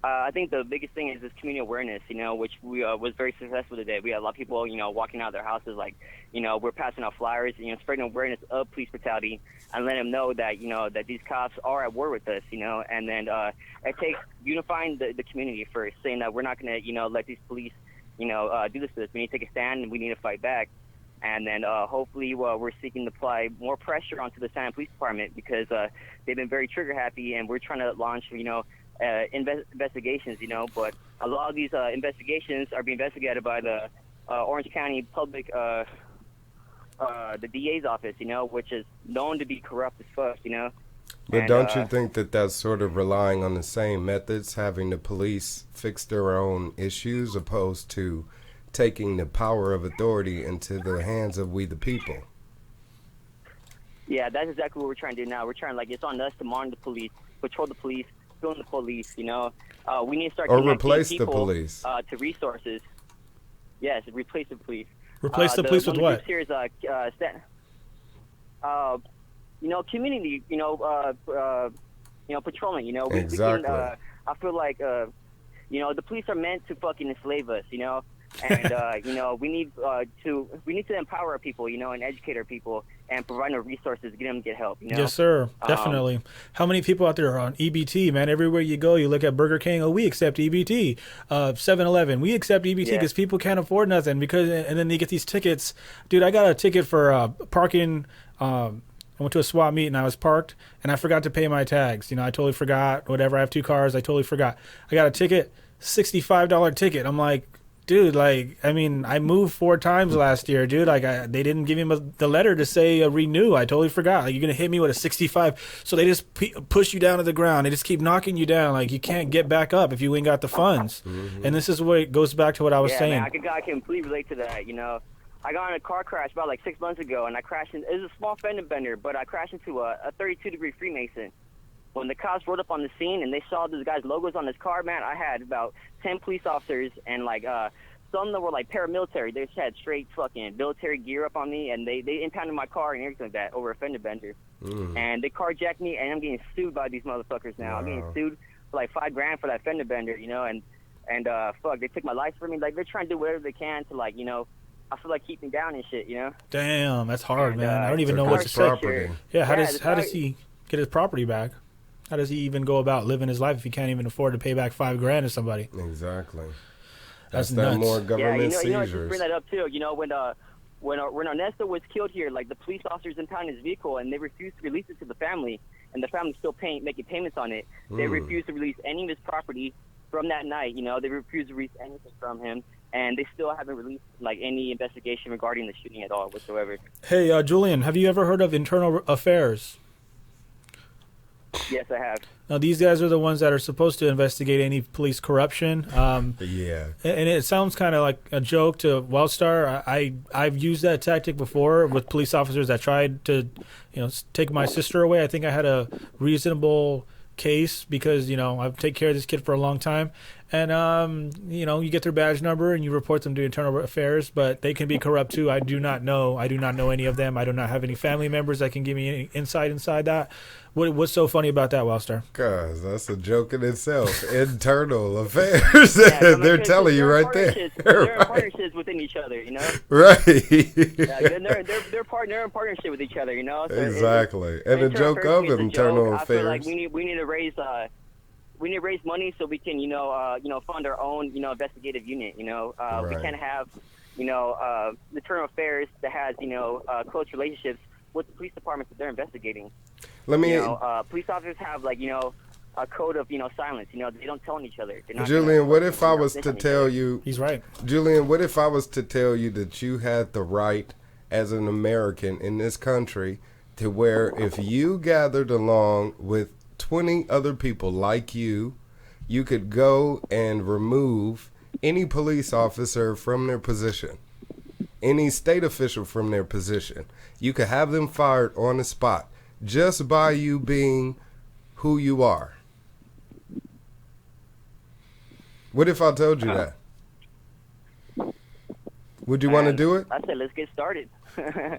I think the biggest thing is this community awareness, which we was very successful today. We had a lot of people, walking out of their houses, we're passing out flyers, spreading awareness of police brutality and letting them know that, that these cops are at war with us, and then it takes unifying the community first, saying that we're not going to, let these police, do this to us. We need to take a stand and we need to fight back. And then hopefully we're seeking to apply more pressure onto the San Diego Police Department because they've been very trigger happy, and we're trying to launch, investigations, but a lot of these investigations are being investigated by the Orange County Public, the DA's office, which is known to be corrupt as fuck, But don't you think that that's sort of relying on the same methods, having the police fix their own issues, opposed to taking the power of authority into the hands of we the people? Yeah, that's exactly what we're trying to do now. We're trying, it's on us to monitor the police, patrol the police, film the police, we need to start or replace the police to resources. Yes, replace the police. Replace the police with what? Here is community, patrolling. Exactly. I feel like the police are meant to fucking enslave us, and we need to empower our people, and educate our people and provide them resources to get help. Yes, sir, definitely. How many people out there are on EBT, man? Everywhere you go, you look at Burger King. Oh, we accept EBT. 7-Eleven, we accept EBT because people can't afford nothing. And then they get these tickets. Dude, I got a ticket for parking. I went to a swap meet and I was parked and I forgot to pay my tags. I totally forgot. Whatever. I have 2 cars. I totally forgot. I got a ticket, $65 ticket. I'm like, dude, I moved 4 times last year, dude. They didn't give me the letter to say renew. I totally forgot. You're going to hit me with a 65. So they just push you down to the ground. They just keep knocking you down. You can't get back up if you ain't got the funds. Mm-hmm. And this is where it goes back to what I was saying. Man, I can completely relate to that, I got in a car crash about 6 months ago, and I crashed in. It was a small fender bender, but I crashed into a 32-degree Freemason. When the cops rode up on the scene and they saw this guy's logos on his car, man, I had about 10 police officers and some that were paramilitary. They just had straight fucking military gear up on me, and they impounded my car and everything like that over a fender bender. And they carjacked me, and I'm getting sued by these motherfuckers now. Wow. I'm getting sued for $5,000 for that fender bender, and fuck, they took my license from me. They're trying to do whatever they can to I feel like keep me down and shit, Damn, that's hard, man. I don't even know what to say. Yeah, how does he get his property back? How does he even go about living his life if he can't even afford to pay back $5,000 to somebody? Exactly. That's that nuts. More government seizures. Just bring that up too. When Ernesto was killed here, the police officers impounded his vehicle and they refused to release it to the family, and the family's still making payments on it. They refused to release any of his property from that night. They refused to release anything from him, and they still haven't released any investigation regarding the shooting at all whatsoever. Hey, Julian, have you ever heard of Internal Affairs? Yes, I have. Now, these guys are the ones that are supposed to investigate any police corruption. Yeah. And it sounds kind of like a joke to Wildstar. I've used that tactic before with police officers that tried to, take my sister away. I think I had a reasonable case because, I've taken care of this kid for a long time. and you get their badge number and you report them to internal affairs, but they can be corrupt too. I do not know any of them. I do not have any family members that can give me any insight inside that. What's so funny about that, Wildstar? Cause that's a joke in itself. Internal affairs. They're telling you right there. They're in partnerships within each other, Right. They're in partnership with each other, So exactly. And a joke of internal affairs. I feel like we need to raise money so we can fund our own investigative unit. We can't have internal affairs that has close relationships with the police departments that they're investigating. Police officers have a code of silence. They don't tell on each other. Julian, what if I was to tell you? He's right. Julian, what if I was to tell you that you had the right as an American in this country to where if you gathered along with 20 other people like you could go and remove any police officer from their position, any state official from their position. You could have them fired on the spot just by you being who you are. What if I told you that? Would you want to do it? I said, let's get started.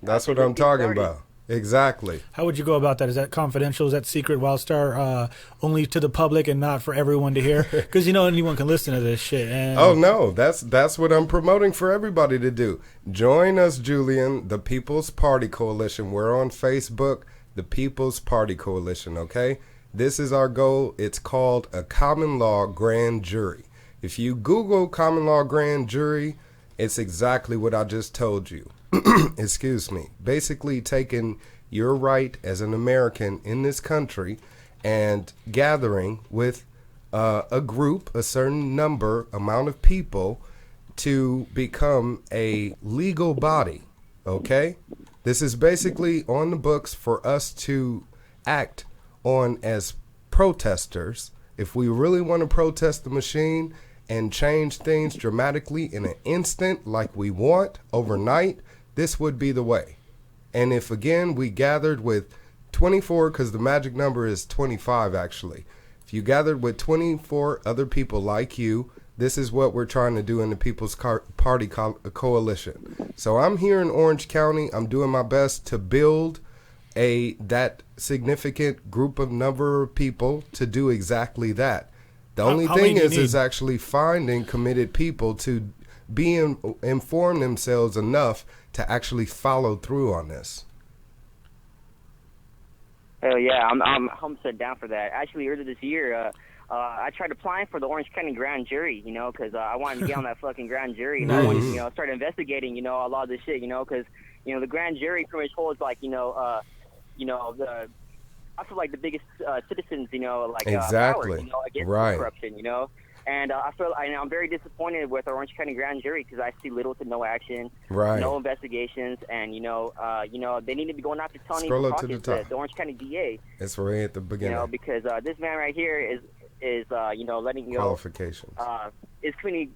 That's what I'm talking about. Exactly. How would you go about that? Is that confidential? Is that secret, Wildstar, only to the public and not for everyone to hear? Because anyone can listen to this shit. And oh no, that's what I'm promoting for everybody to do. Join us, Julian, the People's Party Coalition. We're on Facebook, the People's Party Coalition. Okay, this is our goal. It's called a common law grand jury. If you Google common law grand jury, it's exactly what I just told you. Excuse me. Basically taking your right as an American in this country and gathering with a group, a certain amount of people to become a legal body. Okay? This is basically on the books for us to act on as protesters. If we really want to protest the machine and change things dramatically in an instant like we want overnight, this would be the way. And if, again, we gathered with 24, because the magic number is 25, actually. If you gathered with 24 other people like you, this is what we're trying to do in the People's Party Coalition. So I'm here in Orange County. I'm doing my best to build that significant number of people to do exactly that. The only thing is actually finding committed people to inform themselves enough to actually follow through on this. Hell yeah, I'm 100% down for that. Actually, earlier this year, I tried applying for the Orange County grand jury, because I wanted to get on that fucking grand jury, and I wanted to, start investigating, a lot of this shit, because, the grand jury pretty much holds I feel like the biggest citizens, exactly. power, against corruption, And I'm very disappointed with our Orange County grand jury because I see little to no action, no investigations, and they need to be going after Tony the Orange County DA. It's right at the beginning. Because this man right here is letting go qualifications. Is committing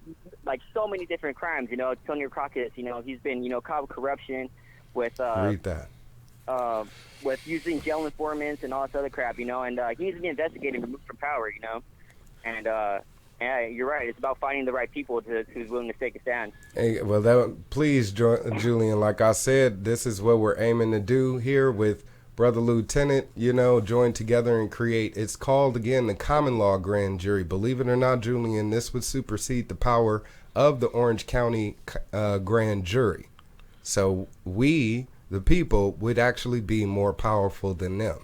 so many different crimes. Tony Crockett, he's been caught with corruption, with read that. With using jail informants and all this other crap, and he needs to be investigated and removed from power, and. Yeah, you're right. It's about finding the right people who's willing to take a stand. Hey, well, please, Julian, like I said, this is what we're aiming to do here with Brother Lieutenant, join together and create. It's called, again, the common law grand jury. Believe it or not, Julian, this would supersede the power of the Orange County grand jury. So we, the people, would actually be more powerful than them.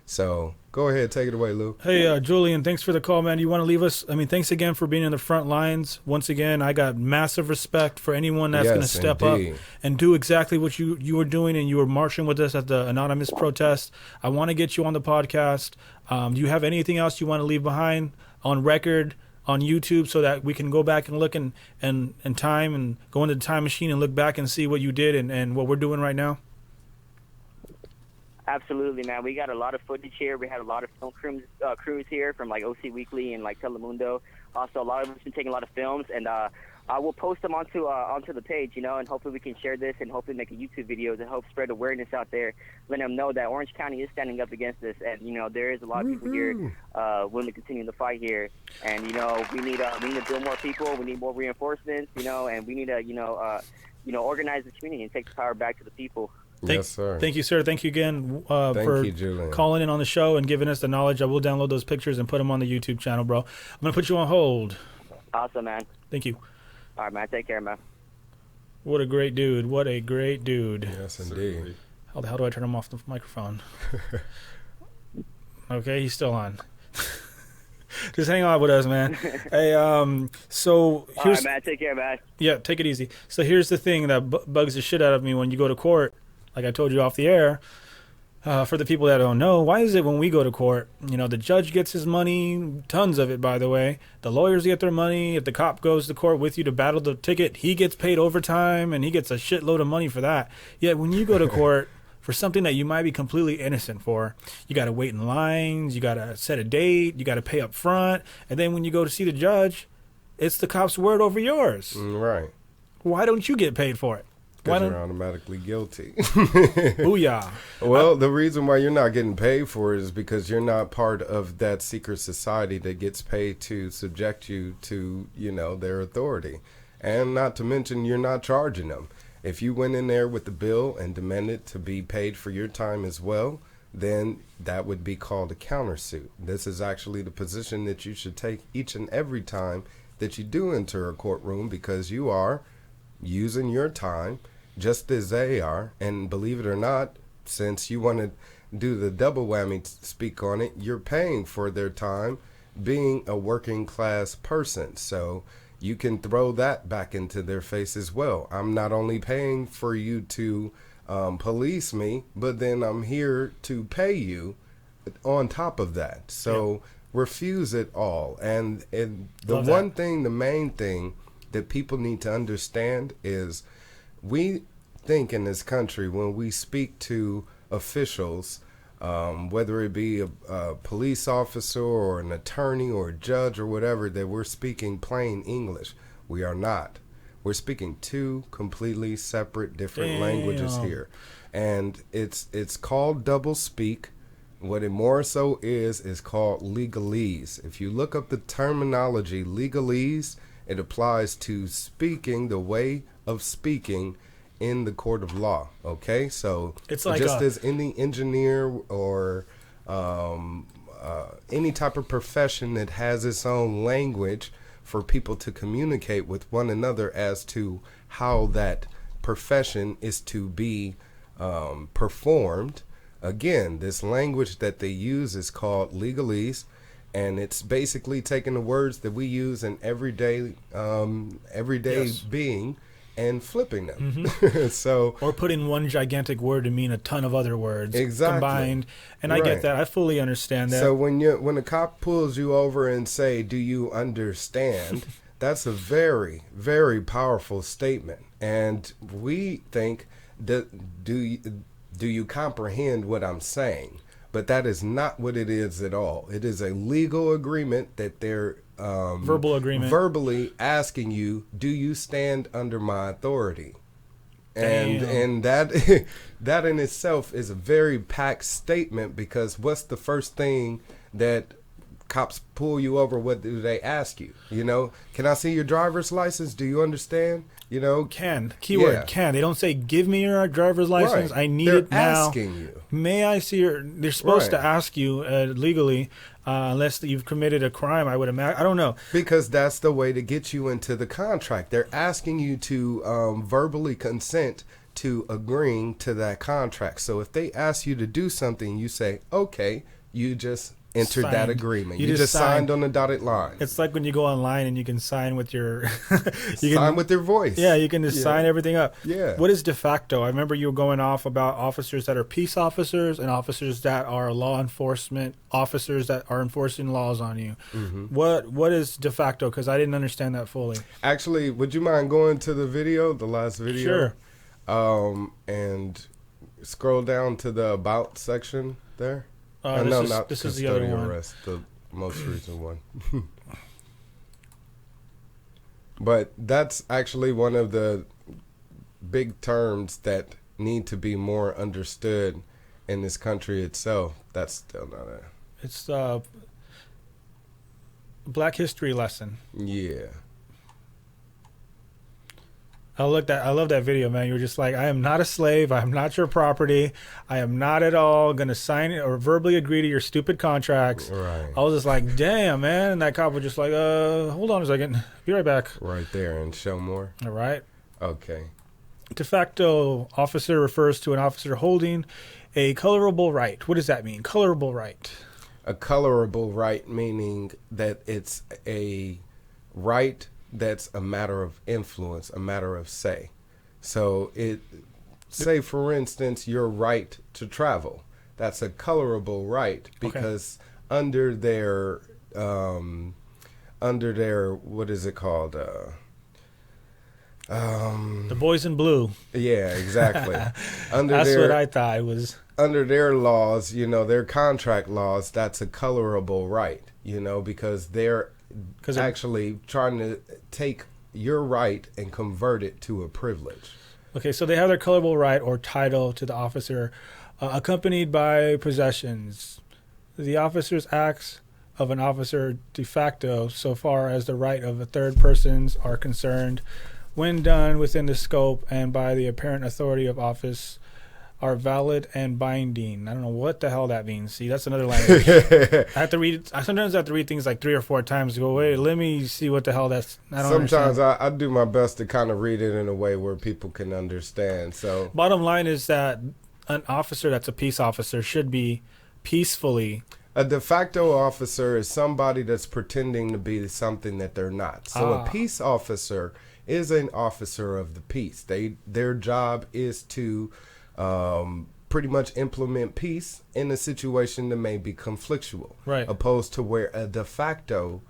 So go ahead, take it away, Lou. Hey, Julian, thanks for the call, man. You want to leave us? Thanks again for being in the front lines. Once again, I got massive respect for anyone that's going to step up and do exactly what you were doing, and you were marching with us at the anonymous protest. I want to get you on the podcast. Do you have anything else you want to leave behind on record on YouTube so that we can go back and look in time and go into the time machine and look back and see what you did and what we're doing right now? Absolutely, man. We got a lot of footage here. We had a lot of film crews here from OC Weekly and Telemundo. Also, a lot of us been taking a lot of films, and we'll post them onto the page, you know, and hopefully we can share this and hopefully make a YouTube video to help spread awareness out there, letting them know that Orange County is standing up against this, and you know there is a lot of people here willing to continue the fight here, and you know we need to build more people, we need more reinforcements, you know, and we need to organize the community and take the power back to the people. Yes, sir. Thank you, sir. Thank you again for Julian, calling in on the show and giving us the knowledge. I will download those pictures and put them on the YouTube channel, bro. I'm going to put you on hold. Awesome, man. Thank you. All right, man. Take care, man. What a great dude. What a great dude. Yes, indeed. How the hell do I turn him off the microphone? Okay, he's still on. Just hang on with us, man. Hey, so here's... All right, man. Take care, man. Yeah, take it easy. So here's the thing that bugs the shit out of me when you go to court. Like I told you off the air, for the people that don't know, why is it when we go to court, you know, the judge gets his money, tons of it, by the way. The lawyers get their money. If the cop goes to court with you to battle the ticket, he gets paid overtime, and he gets a shitload of money for that. Yet when you go to court for something that you might be completely innocent for, you got to wait in lines, you got to set a date, you got to pay up front, and then when you go to see the judge, it's the cop's word over yours. Right. Why don't you get paid for it? Because you're automatically guilty. Booyah. Well, the reason why you're not getting paid for it is because you're not part of that secret society that gets paid to subject you to, you know, their authority. And not to mention, you're not charging them. If you went in there with the bill and demanded to be paid for your time as well, then that would be called a countersuit. This is actually the position that you should take each and every time that you do enter a courtroom, because you are using your time just as they are. And believe it or not, since you want to do the double whammy, speak on it, you're paying for their time being a working class person. So you can throw that back into their face as well. I'm not only paying for you to police me, but then I'm here to pay you on top of that. So refuse it all. And the main thing that people need to understand is we think in this country, when we speak to officials, whether it be a police officer or an attorney or a judge or whatever, that we're speaking plain English. We are not. We're speaking two completely separate, different languages here. And it's called double speak. What it more so is called legalese. If you look up the terminology legalese, it applies to speaking the way of speaking in the court of law. Okay, so it's like just as any engineer or any type of profession that has its own language for people to communicate with one another as to how that profession is to be performed. Again, this language that they use is called legalese, and it's basically taking the words that we use in everyday being and flipping them. So, or putting one gigantic word to mean a ton of other words combined. And I Right. get that. I fully understand that. So when a cop pulls you over and say, "Do you understand?" that's a very, very powerful statement. And we think that do you comprehend what I'm saying? But that is not what it is at all. It is a legal agreement that they're verbal agreement, verbally asking you, do you stand under my authority? And that that in itself is a very packed statement, because what's the first thing that cops pull you over? What do they ask you? You know, can I see your driver's license? Do you understand? You know, keyword can. They don't say, give me your driver's license. Right. I need They're it now. asking you. May I see your? They're supposed to ask you legally, unless you've committed a crime. I would imagine. I don't know, because that's the way to get you into the contract. They're asking you to verbally consent to agreeing to that contract. So if they ask you to do something, you say, okay, you just entered that agreement. You just signed on the dotted line. It's like when you go online and you can sign with your sign with your voice. Yeah, you can just sign everything up. Yeah. What is de facto? I remember you were going off about officers that are peace officers and officers that are law enforcement officers that are enforcing laws on you. Mm-hmm. What is de facto? Because I didn't understand that fully. Actually, would you mind going to the video, the last video? Sure. And scroll down to the about section there. This is the other one. Arrest, the most recent one. But that's actually one of the big terms that need to be more understood in this country itself. That's still not a... It's a Black history lesson. Yeah. I love that video, man. You were just like, I am not a slave. I am not your property. I am not at all going to sign or verbally agree to your stupid contracts. Right. I was just like, damn, man. And that cop was just like, hold on a second. Be right back. Right there, and show more. All right. Okay. De facto officer refers to an officer holding a colorable right. What does that mean? Colorable right. A colorable right meaning that it's a right that's a matter of influence, a matter of say. So say for instance, your right to travel. That's a colorable right because under their what is it called? The boys in blue. Yeah, exactly. That's what I thought it was. Under their laws, their contract laws, that's a colorable right, because they're actually trying to take your right and convert it to a privilege. Okay, so they have their colorable right or title to the officer, accompanied by possessions. The officer's acts of an officer de facto, so far as the right of a third persons are concerned, when done within the scope and by the apparent authority of office, are valid and binding. I don't know what the hell that means. See, that's another language. I sometimes have to read things like 3 or 4 times to go, wait, let me see what the hell that's... Sometimes I do my best to kind of read it in a way where people can understand. So bottom line is that an officer that's a peace officer should be peacefully... A de facto officer is somebody that's pretending to be something that they're not. So a peace officer is an officer of the peace. Their job is to... pretty much implement peace in a situation that may be conflictual, right? Opposed to where a de facto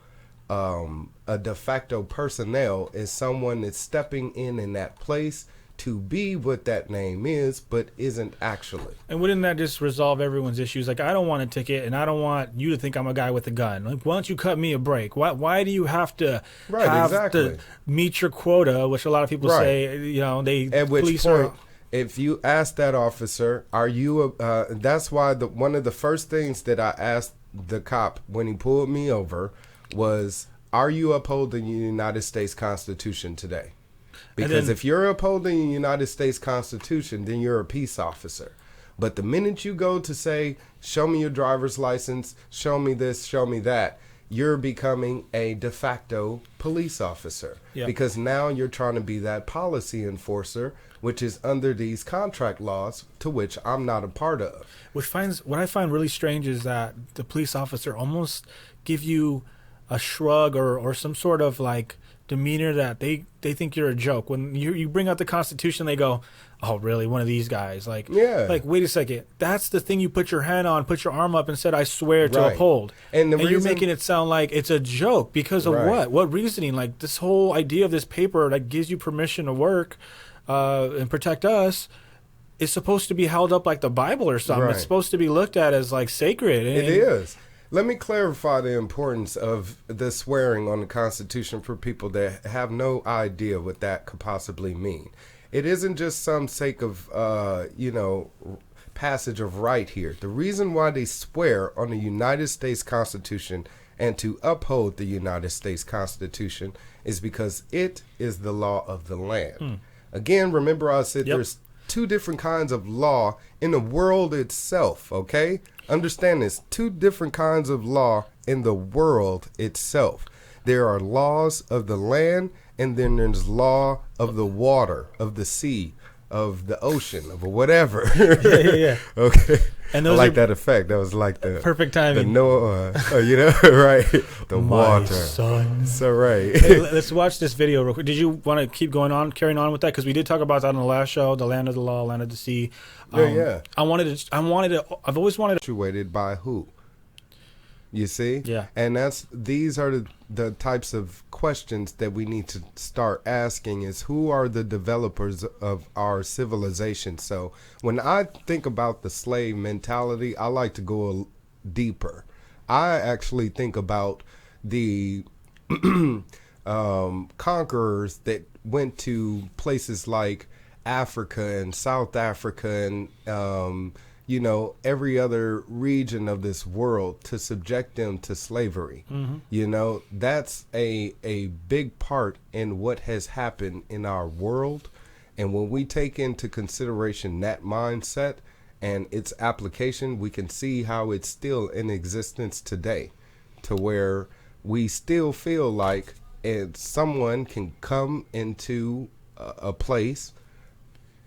personnel is someone that's stepping in that place to be what that name is, but isn't actually. And wouldn't that just resolve everyone's issues? Like, I don't want a ticket, and I don't want you to think I'm a guy with a gun. Like, why don't you cut me a break? Why do you have to to meet your quota? Which a lot of people say, they at which point. If you ask that officer, are you that's why one of the first things that I asked the cop when he pulled me over was, are you upholding the United States Constitution today? Because if you're upholding the United States Constitution, then you're a peace officer. But the minute you go to say, show me your driver's license, show me this, show me that, you're becoming a de facto police officer. Yep. Because now you're trying to be that policy enforcer, which is under these contract laws, to which I'm not a part of. What I find really strange is that the police officer almost give you a shrug or some sort of like demeanor that they think you're a joke. When you bring out the Constitution, they go, oh, really? One of these guys? Like, like, wait a second. That's the thing you put your hand on, put your arm up and said, I swear to uphold. And you're making it sound like it's a joke because of what? What reasoning? Like, this whole idea of this paper that gives you permission to work and protect us is supposed to be held up like the Bible or something. It's supposed to be looked at as like sacred. It is. Let me clarify the importance of the swearing on the Constitution for people that have no idea what that could possibly mean. It isn't just some sake of, passage of right here. The reason why they swear on the United States Constitution and to uphold the United States Constitution is because it is the law of the land. Again, remember I said there's 2 different kinds of law in the world itself, okay? Understand this, 2 different kinds of law in the world itself. There are laws of the land, and then there's law of the water, of the sea, of the ocean, of whatever. Yeah. Okay. And I like that effect. That was like the perfect timing. The Noah, right? The water. Son. So right. Hey, let's watch this video real quick. Did you want to keep carrying on with that? Because we did talk about that on the last show, the land of the law, land of the sea. Yeah. I've always wanted to. Actuated by who? You see? Yeah. And these are the types of questions that we need to start asking is who are the developers of our civilization? So when I think about the slave mentality, I like to go deeper. I actually think about the conquerors that went to places like Africa and South Africa and every other region of this world to subject them to slavery. That's a big part in what has happened in our world. And when we take into consideration that mindset and its application, we can see how it's still in existence today, to where we still feel like someone can come into a place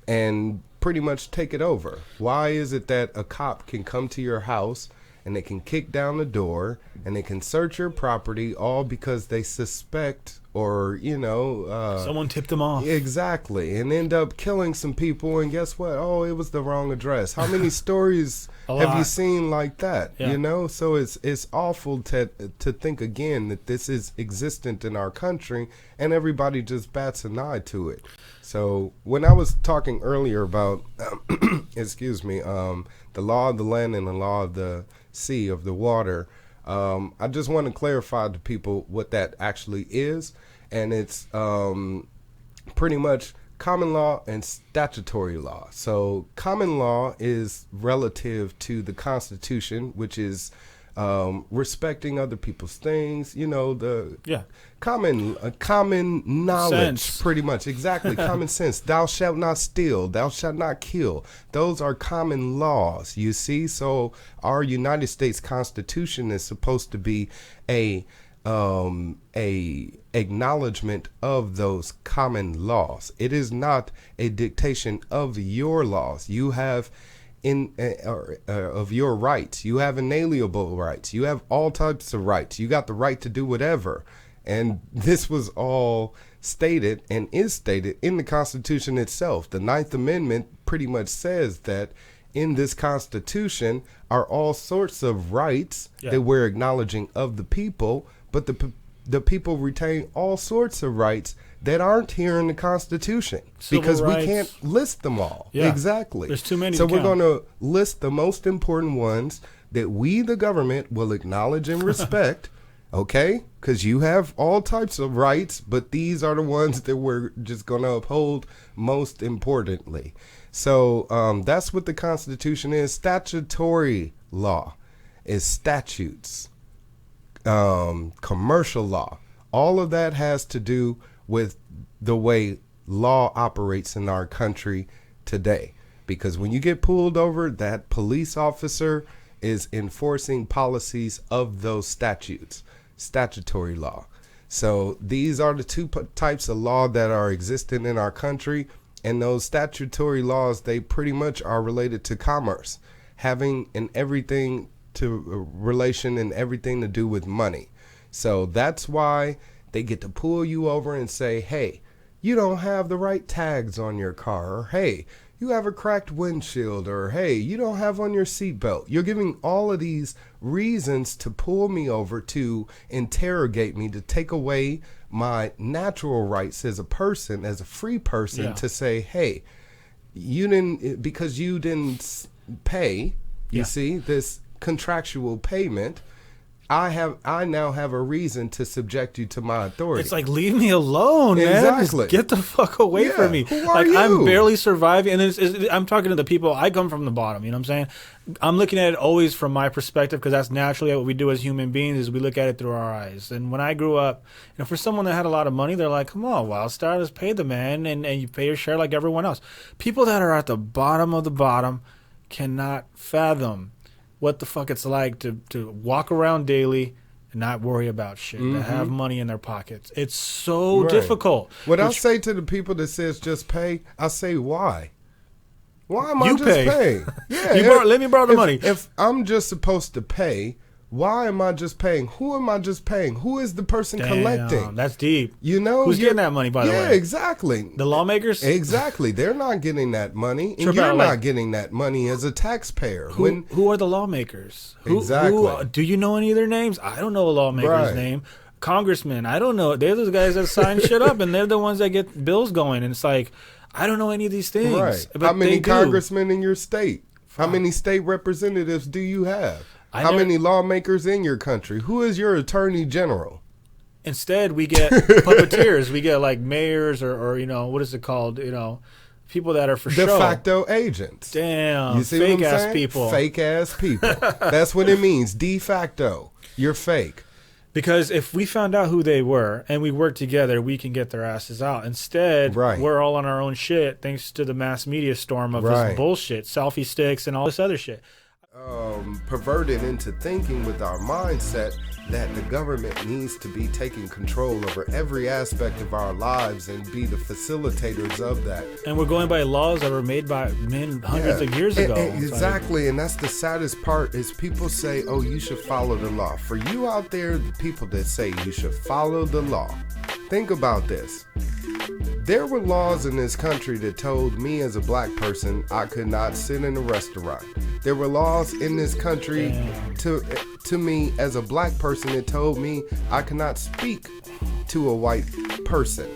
and pretty much take it over. Why is it that a cop can come to your house and they can kick down the door and they can search your property all because they suspect or, someone tipped them off. Exactly. And end up killing some people. And guess what? Oh, it was the wrong address. How many stories have you seen like that? Yeah. So it's awful to think again that this is existent in our country and everybody just bats an eye to it. So when I was talking earlier about, the law of the land and the law of the sea, of the water, I just want to clarify to people what that actually is. And it's pretty much common law and statutory law. So common law is relative to the Constitution, which is respecting other people's things, common knowledge, sense. Pretty much. Exactly. Common sense. Thou shalt not steal. Thou shalt not kill. Those are common laws, you see. So our United States Constitution is supposed to be a acknowledgement of those common laws. It is not a dictation of your laws. You have of your rights. You have inalienable rights. You have all types of rights. You got the right to do whatever. And this was all stated and is stated in the Constitution itself. The Ninth Amendment pretty much says that in this Constitution are all sorts of rights that we're acknowledging of the people, but the people retain all sorts of rights that aren't here in the Constitution. Civil because rights. We can't list them all. Yeah. Exactly. There's too many So to we're count. going to list the most important ones that we, the government, will acknowledge and respect. Okay? Because you have all types of rights, but these are the ones that we're just going to uphold most importantly. So that's what the Constitution is. Statutory law is statutes. Commercial law. All of that has to do with the way law operates in our country today. Because when you get pulled over, that police officer is enforcing policies of those statutes. Statutory law. So these are the two types of law that are existing in our country. And those statutory laws, they pretty much are related to commerce, having and everything to relation and everything to do with money. So that's why they get to pull you over and say, hey, you don't have the right tags on your car, or hey, you have a cracked windshield, or hey, you don't have on your seatbelt. You're giving all of these reasons to pull me over, to interrogate me, to take away my natural rights as a person, as a free person, to say, hey, because you didn't pay, you see, this contractual payment, I now have a reason to subject you to my authority. It's like, leave me alone, man. Exactly. Just get the fuck away from me. Who are like, you? I'm barely surviving. And I'm talking to the people. I come from the bottom. You know what I'm saying? I'm looking at it always from my perspective, because that's naturally what we do as human beings, is we look at it through our eyes. And when I grew up, for someone that had a lot of money, they're like, come on, Wildstar, let's pay the man, and you pay your share like everyone else. People that are at the bottom of the bottom cannot fathom what the fuck it's like to walk around daily and not worry about shit, to have money in their pockets. It's so difficult. What I say to the people that says just pay, I say, why? Why am I You just pay. paying? Yeah, let me borrow the money. If I'm just supposed to pay, why am I just paying? Who am I just paying? Who is the person collecting? That's deep. You know, Who's getting that money, by the way? Yeah, exactly. The lawmakers? Exactly. They're not getting that money, and Sure, you're but, not getting that money as a taxpayer. Who are the lawmakers? Exactly. Do you know any of their names? I don't know a lawmaker's Right. name. Congressmen, I don't know. They're the guys that sign shit up, and they're the ones that get bills going. And it's like, I don't know any of these things. Right. But How many they do. congressmen in your state? How many state representatives do you have? How many lawmakers in your country? Who is your attorney general? Instead, we get puppeteers. We get like mayors or what is it called? People that are for de show. facto agents. Damn, You see fake what I'm ass saying? people. Fake ass people. That's what it means. De facto. You're fake. Because if we found out who they were and we worked together, we can get their asses out. Instead, Right. we're all on our own shit thanks to the mass media storm of this bullshit, selfie sticks and all this other shit. Perverted into thinking with our mindset that the government needs to be taking control over every aspect of our lives and be the facilitators of that. And we're going by laws that were made by men hundreds of years ago. Exactly, and that's the saddest part is people say, oh, you should follow the law. For you out there, the people that say you should follow the law, think about this. There were laws in this country that told me as a black person I could not sit in a restaurant. There were laws in this country to me as a black person that told me I could not speak to a white person.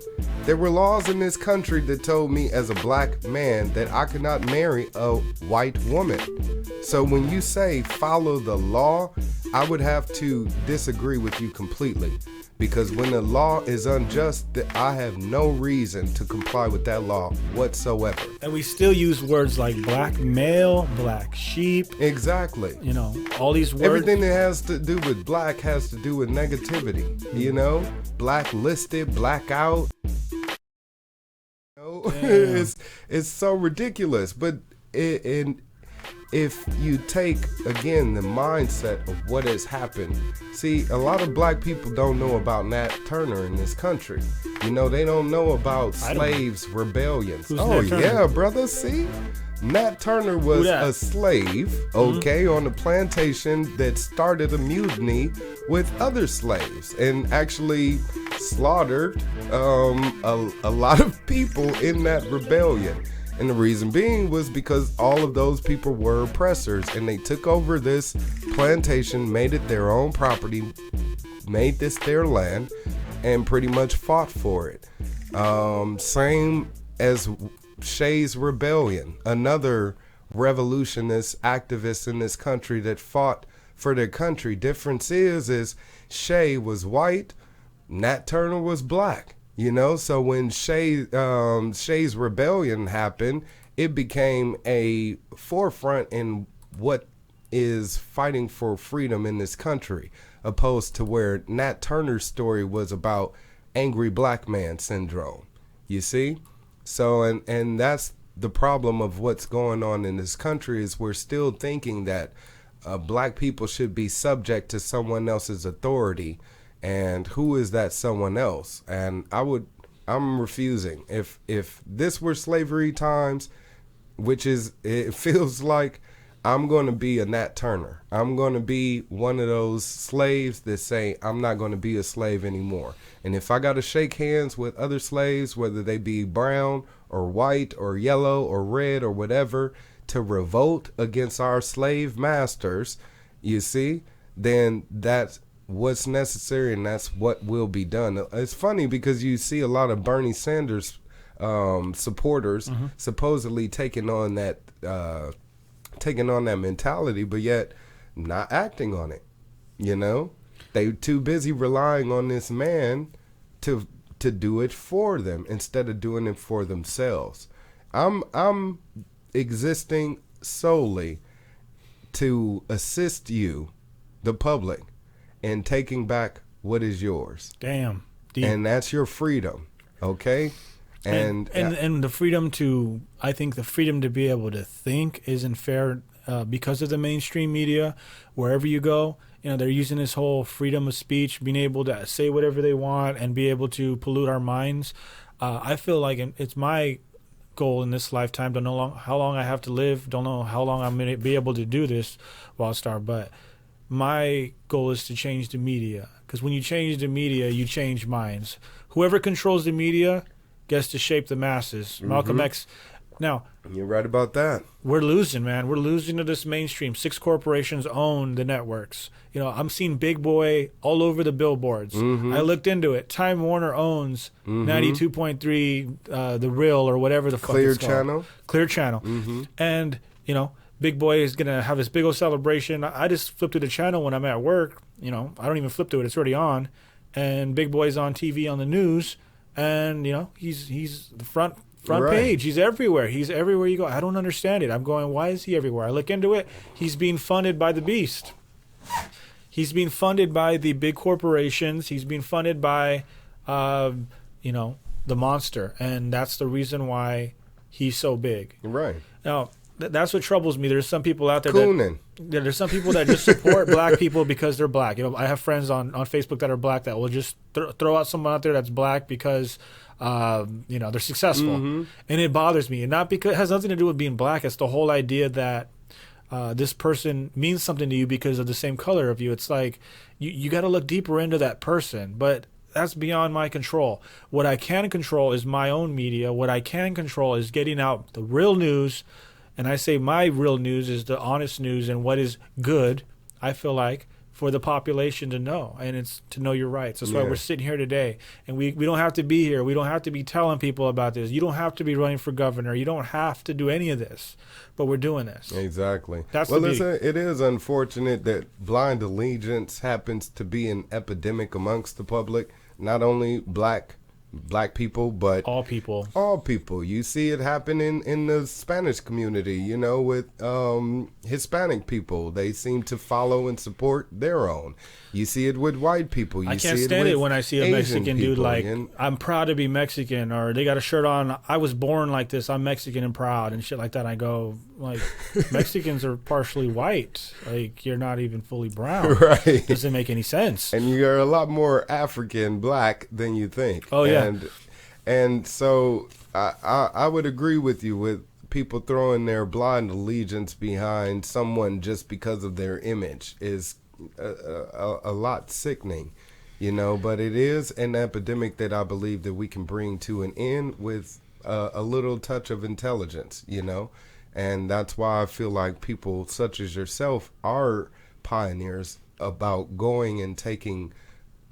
There were laws in this country that told me as a black man that I could not marry a white woman. So when you say follow the law, I would have to disagree with you completely. Because when the law is unjust, I have no reason to comply with that law whatsoever. And we still use words like black male, black sheep. Exactly. All these words. Everything that has to do with black has to do with negativity. Blacklisted, blackout. It's so ridiculous. But if you take, again, the mindset of what has happened, see, a lot of black people don't know about Nat Turner in this country. They don't know about slaves' rebellions. Nat Turner? Yeah, brother, see? Nat Turner was a slave, on a plantation that started a mutiny with other slaves and actually slaughtered a lot of people in that rebellion. And the reason being was because all of those people were oppressors and they took over this plantation, made it their own property, made this their land, and pretty much fought for it. Same as Shay's Rebellion, another revolutionist activist in this country that fought for their country. Difference is Shay was white, Nat Turner was black. So when Shay's Rebellion happened, it became a forefront in what is fighting for freedom in this country, opposed to where Nat Turner's story was about angry black man syndrome. You see? So, and that's the problem of what's going on in this country is we're still thinking that black people should be subject to someone else's authority. And who is that someone else? And I'm refusing. If this were slavery times, it feels like I'm going to be a Nat Turner. I'm going to be one of those slaves that say, I'm not going to be a slave anymore. And if I got to shake hands with other slaves, whether they be brown or white or yellow or red or whatever, to revolt against our slave masters, you see, then that's what's necessary, and that's what will be done. It's funny because you see a lot of Bernie Sanders supporters supposedly taking on that mentality, but yet not acting on it. They too busy relying on this man to do it for them instead of doing it for themselves. I'm existing solely to assist you, the public, and taking back what is yours. Damn. And that's your freedom, okay? And the freedom to, I think the freedom to be able to think isn't fair because of the mainstream media. Wherever you go, they're using this whole freedom of speech, being able to say whatever they want and be able to pollute our minds. I feel like it's my goal in this lifetime. Don't know how long I have to live. Don't know how long I'm going to be able to do this, Wildstar, but my goal is to change the media, because when you change the media, you change minds. Whoever controls the media gets to shape the masses. Malcolm X. Now, you're right about that. We're losing, man. We're losing to this mainstream. 6 corporations own the networks. I'm seeing Big Boy all over the billboards. I looked into it. Time Warner owns 92.3, The Real, or whatever the fuck it's called. Clear Channel. And, Big Boy is going to have this big old celebration. I just flip to the channel when I'm at work. I don't even flip to it. It's already on. and Big Boy's on TV on the news, and he's the front Right. page. He's everywhere. He's everywhere you go. I don't understand it. I'm going, why is he everywhere? I look into it. He's being funded by the beast. He's being funded by the big corporations. He's being funded by, the monster, and that's the reason why he's so big. Right. Now, that's what troubles me. There's some people out there there's some people that just support black people because they're black. I have friends on Facebook that are black that will just throw out someone out there that's black because they're successful, and it bothers me. And not because it has nothing to do with being black. It's the whole idea that this person means something to you because of the same color of you. It's like you got to look deeper into that person, but that's beyond my control. What I can control is my own media. What I can control is getting out the real news. And I say my real news is the honest news and what is good, I feel like, for the population to know. And it's to know your rights. That's why we're sitting here today. And we don't have to be here. We don't have to be telling people about this. You don't have to be running for governor. You don't have to do any of this. But we're doing this. Exactly. That's it is unfortunate that blind allegiance happens to be an epidemic amongst the public. Not only black people, but all people. You see it happen in the Spanish community, with Hispanic people. They seem to follow and support their own. You see it with white people. I can't stand it when I see a Mexican dude like, I'm proud to be Mexican, or they got a shirt on, I was born like this, I'm Mexican and proud, and shit like that. I go, like, Mexicans are partially white. Like, you're not even fully brown. Right. Doesn't make any sense. And you're a lot more African black than you think. Oh, yeah. And so I would agree with you with people throwing their blind allegiance behind someone just because of their image is a lot sickening, but it is an epidemic that I believe that we can bring to an end with a little touch of intelligence, and that's why I feel like people such as yourself are pioneers about going and taking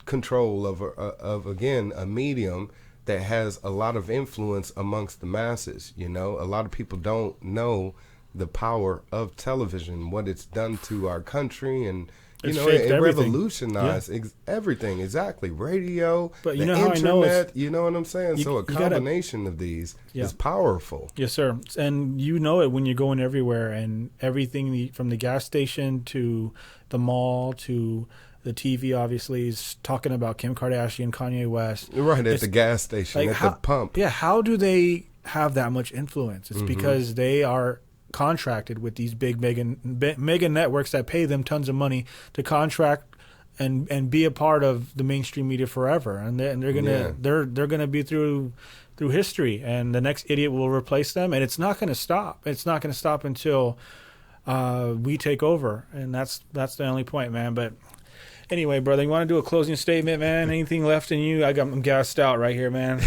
control of again, a medium that has a lot of influence amongst the masses. A lot of people don't know the power of television, what it's done to our country, and it revolutionized everything. Exactly. Radio, but the internet, you know what I'm saying? So a combination of these is powerful. Yes, sir. And you know it when you're going everywhere, and everything from the gas station to the mall to the TV, obviously, is talking about Kim Kardashian, Kanye West. Right, at the gas station, like, the pump. Yeah, how do they have that much influence? It's because they are contracted with these big mega networks that pay them tons of money to contract and be a part of the mainstream media forever, and they're gonna be through history, and the next idiot will replace them, and it's not going to stop. It's not going to stop until we take over, and that's the only point, man. But anyway, brother, you want to do a closing statement, man? Anything left in you? I'm gassed out right here, man.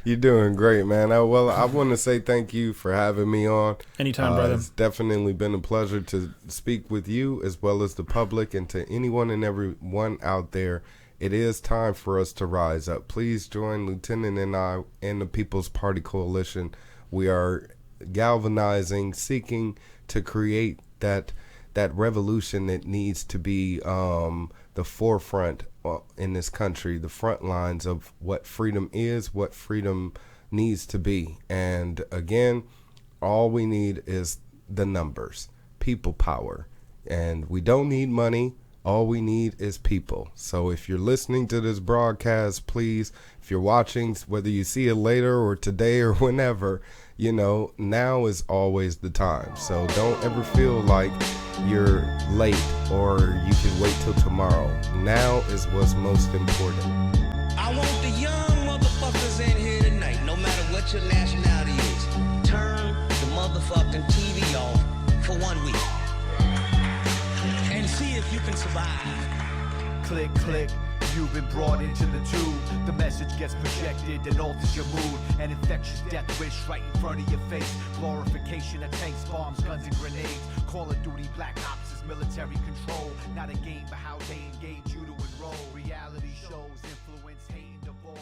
You're doing great, man. I want to say thank you for having me on. Anytime, brother. It's definitely been a pleasure to speak with you as well as the public, and to anyone and everyone out there. It is time for us to rise up. Please join Lieutenant and I and the People's Party Coalition. We are galvanizing, seeking to create that revolution that needs to be the forefront in this country, the front lines of what freedom is, what freedom needs to be. And again, all we need is the numbers, people power. And we don't need money. All we need is people. So if you're listening to this broadcast, please, if you're watching, whether you see it later or today or whenever, now is always the time. So don't ever feel like you're late or you can wait till tomorrow. Now is what's most important. I want the young motherfuckers in here tonight, no matter what your nationality is. Turn the motherfucking TV off for 1 week and see if you can survive. Click, click. You've been brought into the tube. The message gets projected and alters your mood. An infectious death wish right in front of your face. Glorification of tanks, bombs, guns, and grenades. Call of Duty Black Ops is military control. Not a game, but how they engage you to enroll. Reality shows influence, hate, divorce.